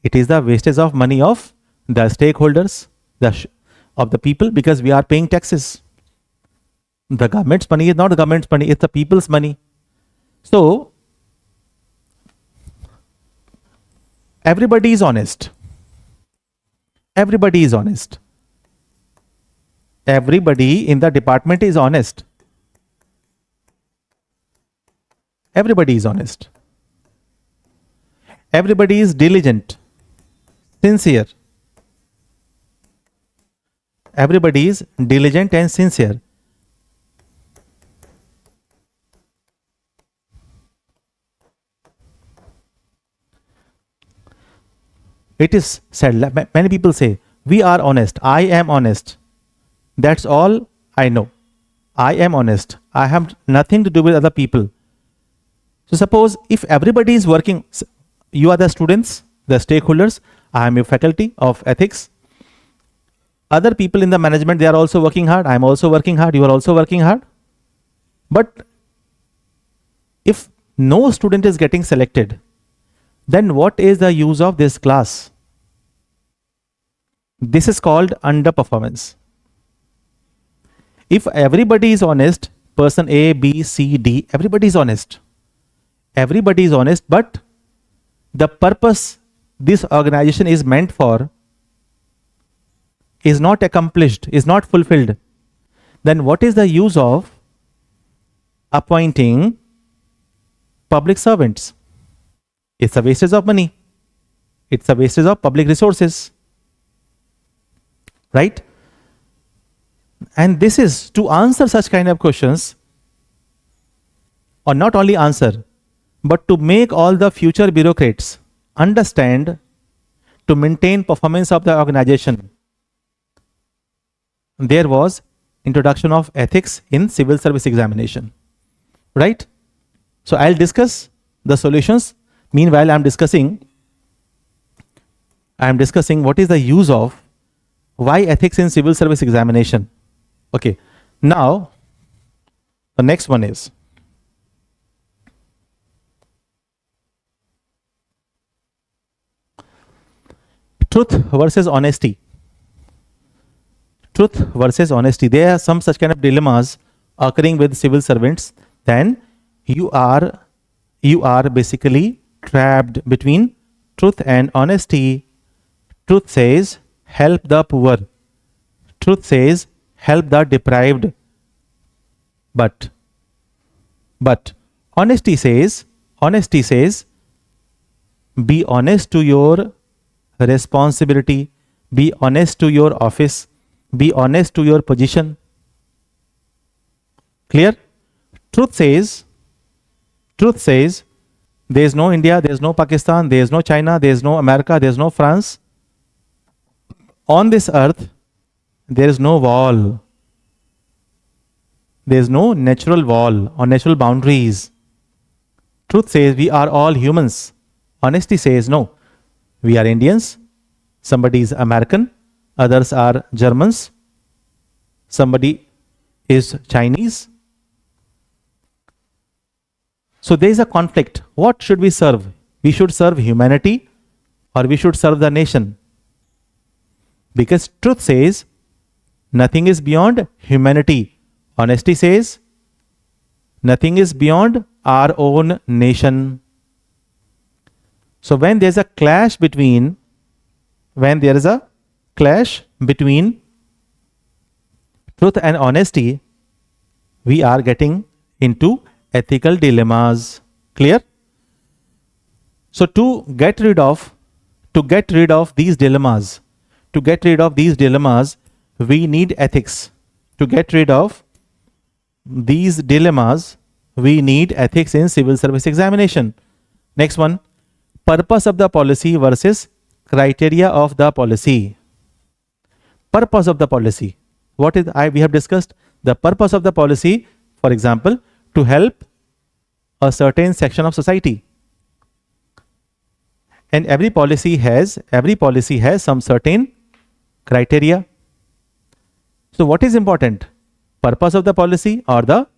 It is the wastage of money of the stakeholders, of the people, because we are paying taxes. The government's money is not the government's money, it's the people's money. So everybody is honest. Everybody is honest. Everybody in the department is honest. Everybody is honest. Everybody is diligent, sincere. Everybody is diligent and sincere. It is said, many people say, we are honest, I am honest. That's all I know. I am honest. I have nothing to do with other people. So suppose if everybody is working, you are the students, the stakeholders, I am your faculty of ethics. Other people in the management, they are also working hard. I am also working hard. You are also working hard. But if no student is getting selected, then what is the use of this class? This is called underperformance. If everybody is honest, person A, B, C, D, everybody is honest. Everybody is honest, but the purpose this organization is meant for is not accomplished, is not fulfilled, then what is the use of appointing public servants? It's a wastage of money. It's a wastage of public resources. Right? And this is to answer such kind of questions, or not only answer, but to make all the future bureaucrats understand, to maintain performance of the organization. There was introduction of ethics in civil service examination. Right? So I'll discuss the solutions. Meanwhile, I'm discussing what is the use of why ethics in civil service examination. Okay. Now, the next one is truth versus honesty. Truth versus honesty. There are some such kind of dilemmas occurring with civil servants. Then you are basically trapped between truth and honesty. Truth says help the poor. Truth says help the deprived. But honesty says be honest to your responsibility, be honest to your office, be honest to your position. Clear? Truth says there is no India, there is no Pakistan, there is no China, there is no America, there is no France. On this earth, there is no wall. There is no natural wall or natural boundaries. Truth says we are all humans. Honesty says no. We are Indians. Somebody is American. Others are Germans. Somebody is Chinese. So there is a conflict. What should we serve? We should serve humanity or we should serve the nation? Because truth says nothing is beyond humanity. Honesty says nothing is beyond our own nation. So when there is a clash between truth and honesty, we are getting into ethical dilemmas. Clear? So to get rid of these dilemmas, we need ethics. To get rid of these dilemmas, we need ethics in civil service examination. Next one, purpose of the policy versus criteria of the policy. Purpose of the policy. What is we have discussed the purpose of the policy, for example, to help a certain section of society. And every policy has some certain criteria. So what is important? Purpose of the policy or the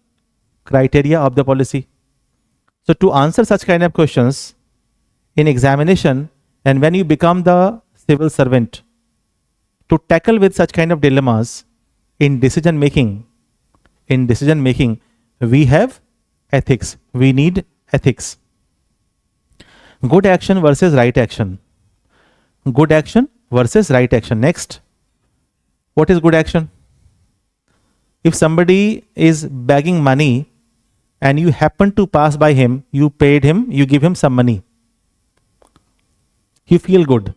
criteria of the policy? So to answer such kind of questions in examination, and when you become the civil servant, to tackle with such kind of dilemmas in decision making, we have ethics. We need ethics. Good action versus right action. Good action versus right action. Next, what is good action? If somebody is begging money and you happen to pass by him, you paid him, you give him some money, you feel good.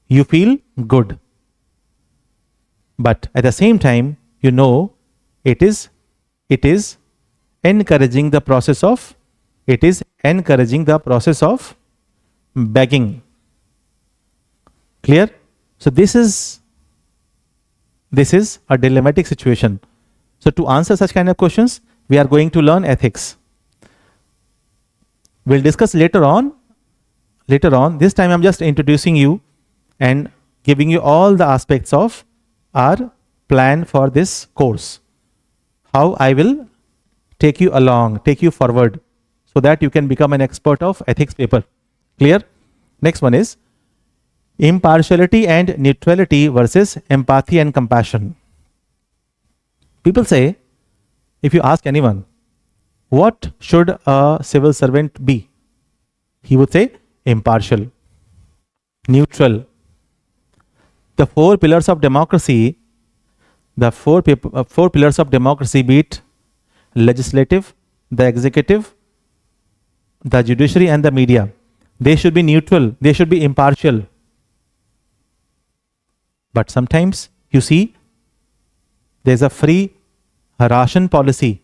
You feel good. But at the same time, you know it is encouraging the process of begging. Clear? So this is a dilemmatic situation. So to answer such kind of questions, we are going to learn ethics. We'll discuss later on. This time I'm just introducing you and giving you all the aspects of our plan for this course. How I will take you along, take you forward, so that you can become an expert of ethics paper. Clear? Next one is impartiality and neutrality versus empathy and compassion. People say, if you ask anyone, what should a civil servant be? He would say impartial, neutral. The four pillars of democracy, four pillars of democracy, be it legislative, the executive, the judiciary, and the media, they should be neutral, they should be impartial. But sometimes you see there's a free ration policy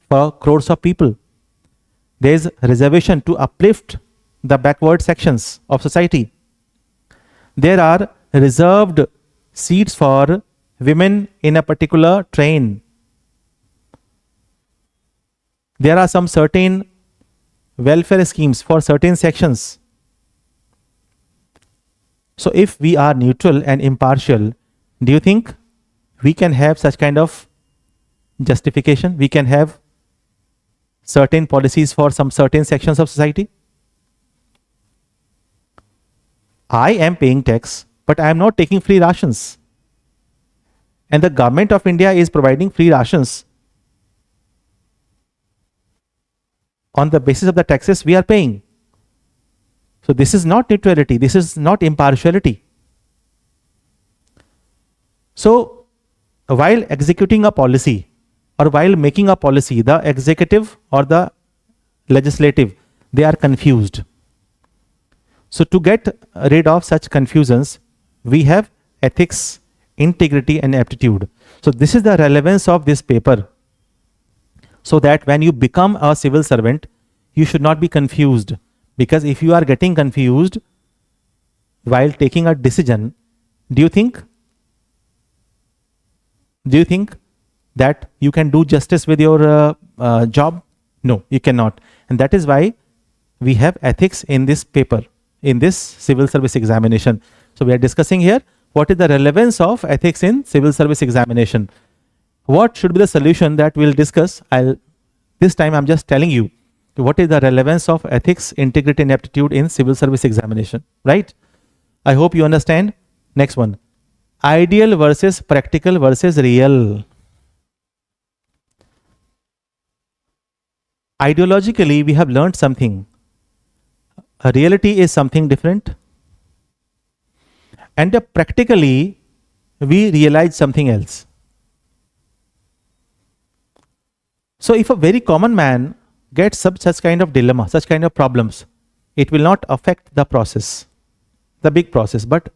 for crores of people. There's reservation to uplift the backward sections of society. There are reserved seats for women in a particular train. There are some certain welfare schemes for certain sections. So if we are neutral and impartial, do you think we can have such kind of justification? We can have certain policies for some certain sections of society? I am paying tax, but I am not taking free rations. And the government of India is providing free rations on the basis of the taxes we are paying. So this is not neutrality, this is not impartiality. So while executing a policy or while making a policy, the executive or the legislative, they are confused. So to get rid of such confusions, we have ethics, integrity, and aptitude. So this is the relevance of this paper. So that when you become a civil servant, you should not be confused. Because if you are getting confused while taking a decision, do you think that you can do justice with your job? No, you cannot. And that is why we have ethics in this paper, in this civil service examination. So we are discussing here what is the relevance of ethics in civil service examination. What should be the solution that we'll discuss? This time I'm just telling you what is the relevance of ethics, integrity, and aptitude in civil service examination, right? I hope you understand. Next one, ideal versus practical versus real. Ideologically, we have learned something. A reality is something different. And practically, we realize something else. So if a very common man gets such kind of dilemma, such kind of problems, it will not affect the process, the big process. But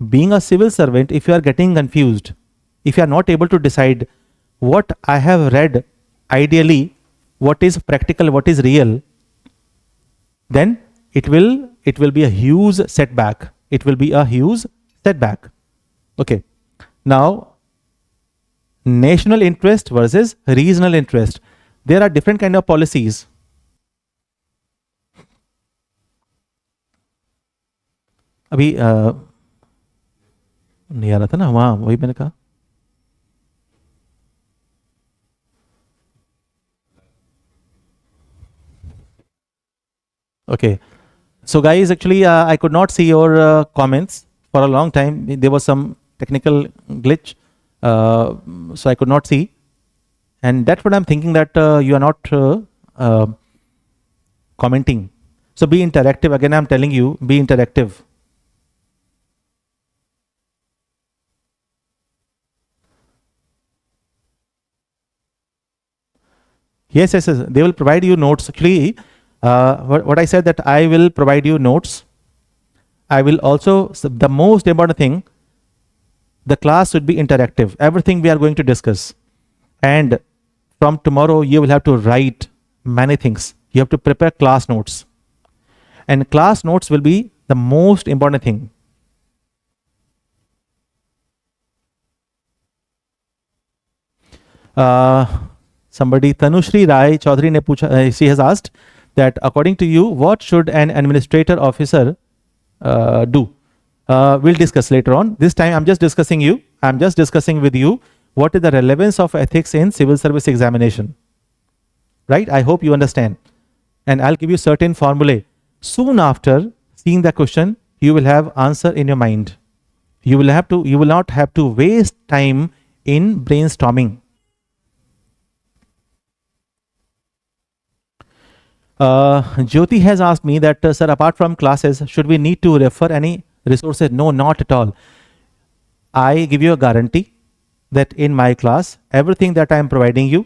being a civil servant, if you are getting confused, if you are not able to decide what I have read ideally, what is practical, what is real, then it will be a huge setback. It will be a huge setback. Okay. Now, national interest versus regional interest. There are different kind of policies. अभी नहीं आ रहा था ना, वहाँ वही मैंने कहा. Okay. So guys, actually I could not see your comments for a long time. There was some technical glitch, so I could not see. And that's what I'm thinking, that you are not commenting. So be interactive. Again, I'm telling you, be interactive. Yes, they will provide you notes. Actually, what I said, that I will provide you notes. I will also, the most important thing, the class should be interactive. Everything we are going to discuss. And from tomorrow, you will have to write many things. You have to prepare class notes. And class notes will be the most important thing. Somebody, Tanushri Rai Chaudhary ne pucha, she has asked that according to you, what should an administrator officer do? We'll discuss later on. This time I'm just discussing with you what is the relevance of ethics in civil service examination. Right? I hope you understand. And I'll give you certain formulae Soon after seeing the question, you will have answer in your mind. You will not have to waste time in brainstorming. Jyoti has asked me that, sir, apart from classes, should we need to refer any resources? No, not at all. I give you a guarantee that in my class, everything that I am providing you,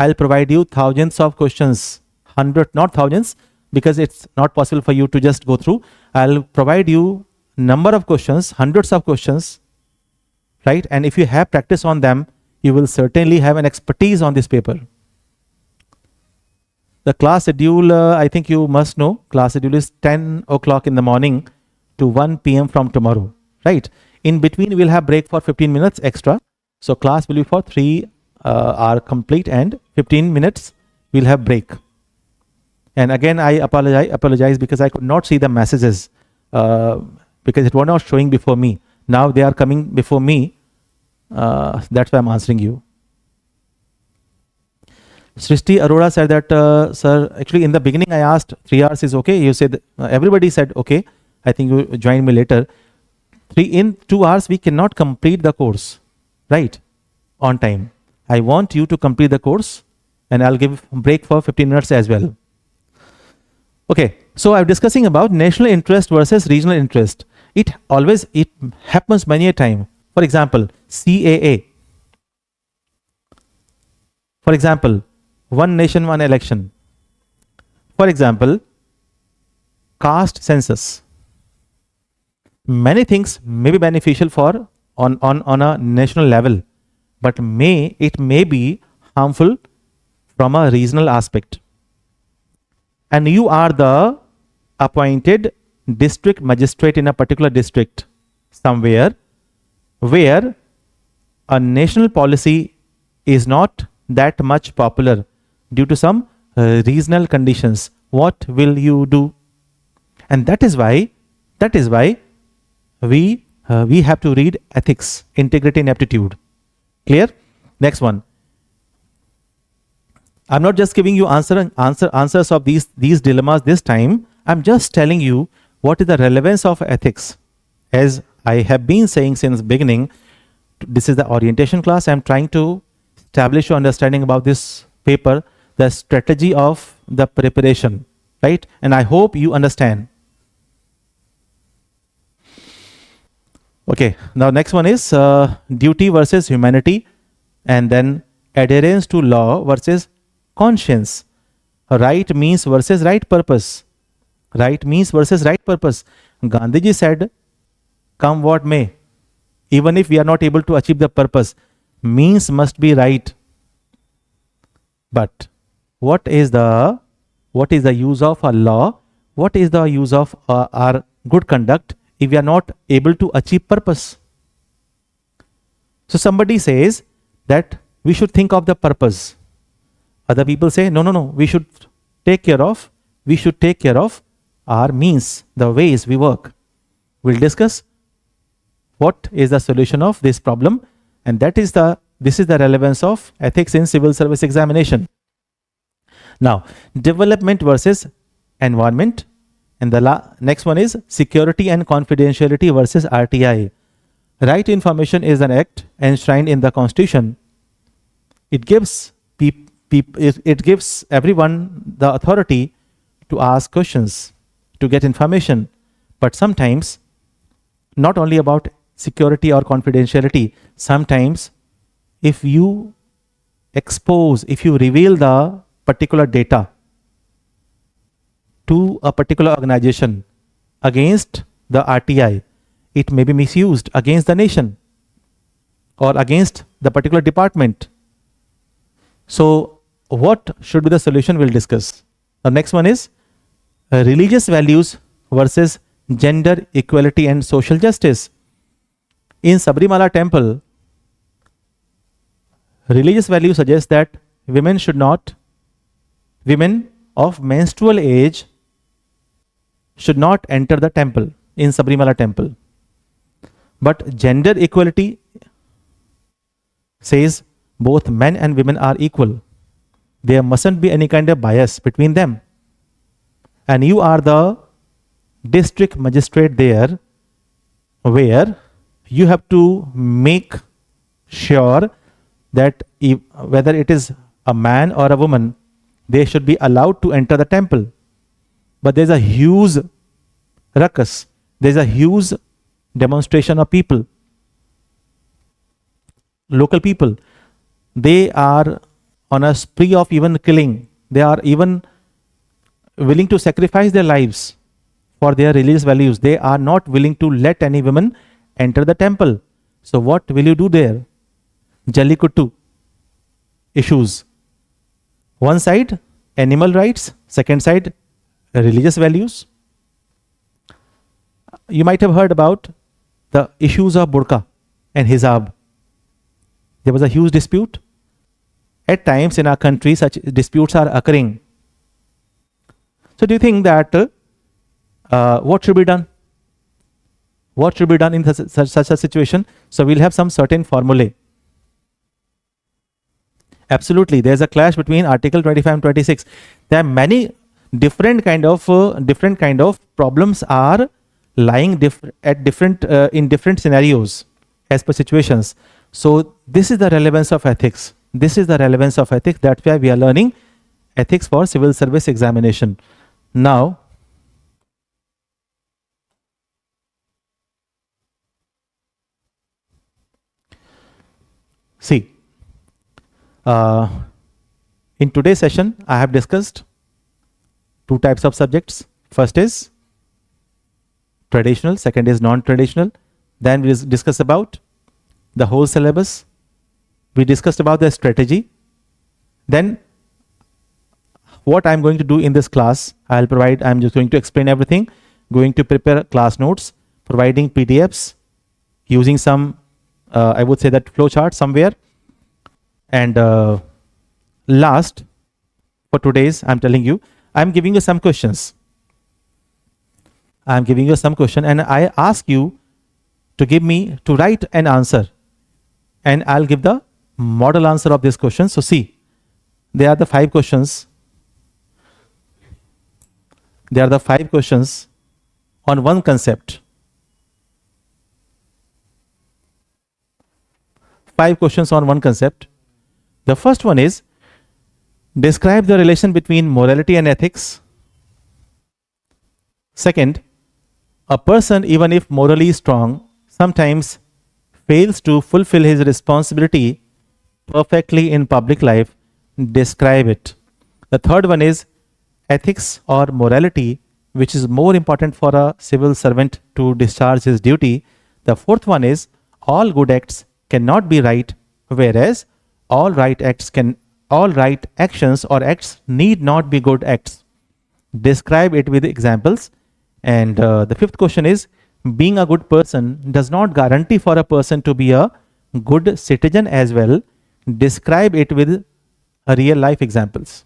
I'll provide you thousands of questions, hundred, not thousands, because it's not possible for you to just go through. I'll provide you number of questions, hundreds of questions, right? And if you have practice on them, you will certainly have an expertise on this paper. The class schedule, I think you must know, class schedule is 10 o'clock in the morning to 1 p.m. from tomorrow, right? In between, we'll have break for 15 minutes extra. So class will be for 3 hour complete and 15 minutes we'll have break. And again, I apologize because I could not see the messages because it was not showing before me. Now they are coming before me. That's why I'm answering you. Srishti Arora said that, sir, actually in the beginning I asked 3 hours is okay. You said, everybody said okay. I think you joined me later. In 2 hours, we cannot complete the course, right? On time. I want you to complete the course and I'll give break for 15 minutes as well. Okay, so I'm discussing about national interest versus regional interest. It happens many a time. For example, CAA. For example, one nation, one election. For example, caste census. Many things may be beneficial for on a national level, but it may be harmful from a regional aspect. And you are the appointed district magistrate in a particular district somewhere where a national policy is not that much popular due to some regional conditions. What will you do? And that is why we have to read ethics, integrity and aptitude. Clear? Next one. I'm not just giving you answers of these dilemmas this time. I'm just telling you what is the relevance of ethics. As I have been saying since beginning, this is the orientation class. I'm trying to establish your understanding about this paper, the strategy of the preparation, right? And I hope you understand. Okay, now next one is duty versus humanity, and then adherence to law versus conscience. Right means versus right purpose. Right means versus right purpose. Gandhiji said, come what may, even if we are not able to achieve the purpose, means must be right. But what is the use of a law? What is the use of our good conduct if we are not able to achieve purpose? So somebody says that we should think of the purpose. Other people say, no, we should take care of our means, the ways we work. We'll discuss what is the solution of this problem, and this is the relevance of ethics in civil service examination. Now, development versus environment, and the next one is security and confidentiality versus RTI. Right information is an act enshrined in the Constitution. It gives it gives everyone the authority to ask questions, to get information. But sometimes, not only about security or confidentiality, sometimes if you reveal the particular data to a particular organization against the RTI, it may be misused against the nation or against the particular department. So what should be the solution? We'll discuss. The next one is religious values versus gender equality and social justice. In Sabrimala temple, religious values suggest that women of menstrual age should not enter the temple in Sabrimala temple. But gender equality says both men and women are equal. There mustn't be any kind of bias between them. and you are the district magistrate there, where you have to make sure that whether it is a man or a woman, they should be allowed to enter the temple. But there's a huge ruckus, there's a huge demonstration of people, local people. They are on a spree of even killing. They are even willing to sacrifice their lives for their religious values. They are not willing to let any woman enter the temple. So what will you do there? Jallikuttu issues. One side, animal rights. Second side, religious values. You might have heard about the issues of burqa and hijab. There was a huge dispute. At times in our country, such disputes are occurring. So do you think that what should be done? What should be done in such a situation? So we'll have some certain formulae. Absolutely, there's a clash between Article 25 and 26. There are many different kind of problems are lying in different scenarios as per situations. So this is the relevance of ethics. This is the relevance of ethics. That's why we are learning ethics for civil service examination. Now, see, in today's session, I have discussed two types of subjects. First is traditional, second is non-traditional. Then we discuss about the whole syllabus. We discussed about the strategy. Then what I'm going to do in this class, I'm just going to explain everything, going to prepare class notes, providing PDFs, using some, I would say that flowchart somewhere. And last, for today's, I'm telling you, I'm giving you some questions. I'm giving you some question, and I ask you to write an answer, and I'll give the model answer of this question. So see, there are the 5 questions. There are the 5 questions on one concept. 5 questions on one concept. The first one is, describe the relation between morality and ethics. Second, a person, even if morally strong, sometimes fails to fulfill his responsibility perfectly in public life. Describe it. The third one is ethics or morality, which is more important for a civil servant to discharge his duty. The fourth one is all good acts cannot be right, whereas all right actions or acts need not be good acts. Describe it with examples. And the fifth question is, being a good person does not guarantee for a person to be a good citizen as well. Describe it with real life examples.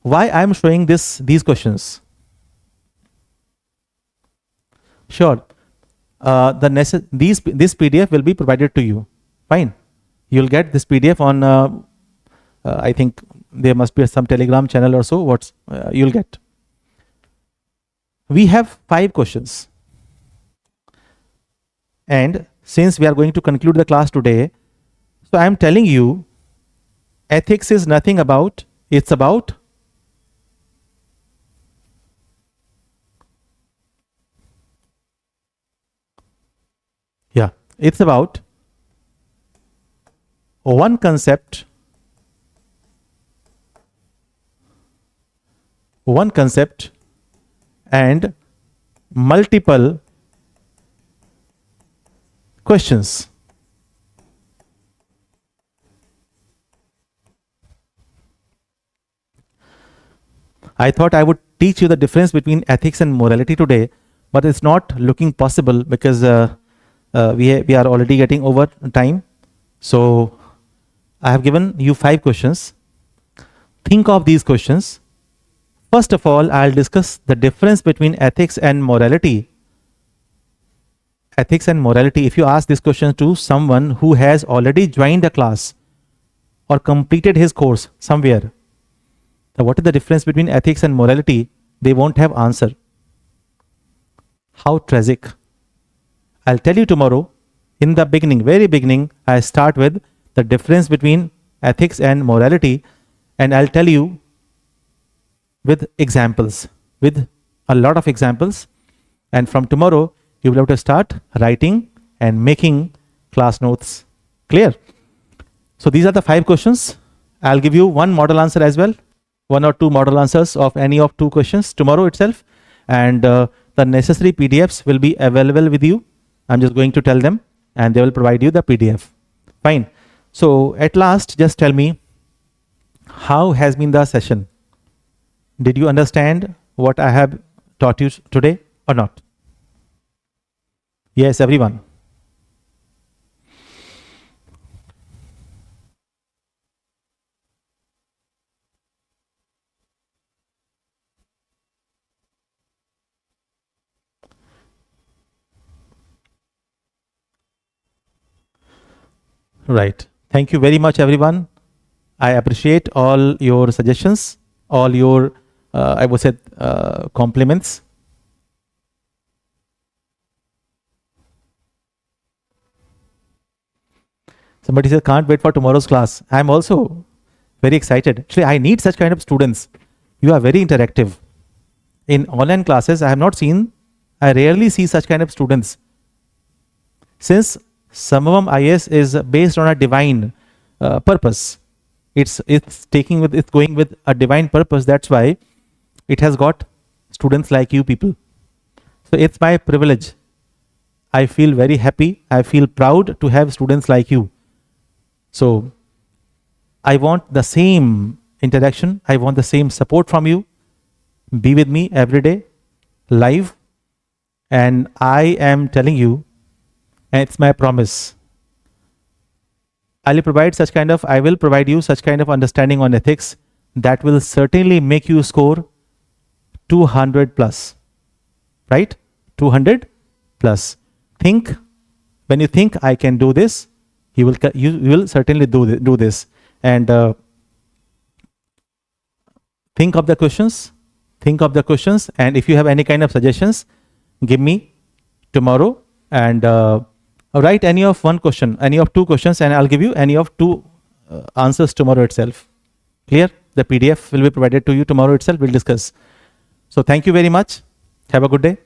Why I am showing these questions? Sure, this PDF will be provided to you. Fine, you'll get this PDF on. I think there must be some Telegram channel or so. You'll get. We have 5 questions, and since we are going to conclude the class today, so I am telling you, ethics is nothing about. It's about it's about one concept and multiple questions. I thought I would teach you the difference between ethics and morality today, but it's not looking possible because we are already getting over time. So I have given you 5 questions. Think of these questions. First of all, I'll discuss the difference between ethics and morality. Ethics and morality. If you ask this question to someone who has already joined a class or completed his course somewhere, Now, what is the difference between ethics and morality? They won't have answer. How tragic. I'll tell you tomorrow. In the beginning, very beginning, I start with the difference between ethics and morality, and I'll tell you with examples, with a lot of examples. And from tomorrow, you will have to start writing and making class notes. Clear? So these are the 5 questions. I'll give you one model answer as well, 1 or 2 model answers of any of 2 questions tomorrow itself. And the necessary PDFs will be available with you. I'm just going to tell them and they will provide you the PDF. Fine. So at last, just tell me, how has been the session? Did you understand what I have taught you today or not? Yes, everyone. Right. Thank you very much, everyone. I appreciate all your suggestions, all your, I would say, compliments. Somebody says, can't wait for tomorrow's class. I'm also very excited. Actually, I need such kind of students. You are very interactive. In online classes, I have not seen, I rarely see such kind of students. Since Sambhavam IAS is based on a divine purpose, it's going with a divine purpose. That's why it has got students like you people. So it's my privilege. I feel very happy. I feel proud to have students like you. So I want the same interaction. I want the same support from you. Be with me every day, live. And I am telling you, and it's my promise, I will provide you such kind of understanding on ethics that will certainly make you score 200 plus, right? 200 plus. When you think I can do this, you will certainly do this. And think of the questions. And if you have any kind of suggestions, give me tomorrow, and write any of 1 question, any of 2 questions, and I'll give you any of 2 answers tomorrow itself. Clear? The PDF will be provided to you tomorrow itself. We'll discuss. So thank you very much. Have a good day.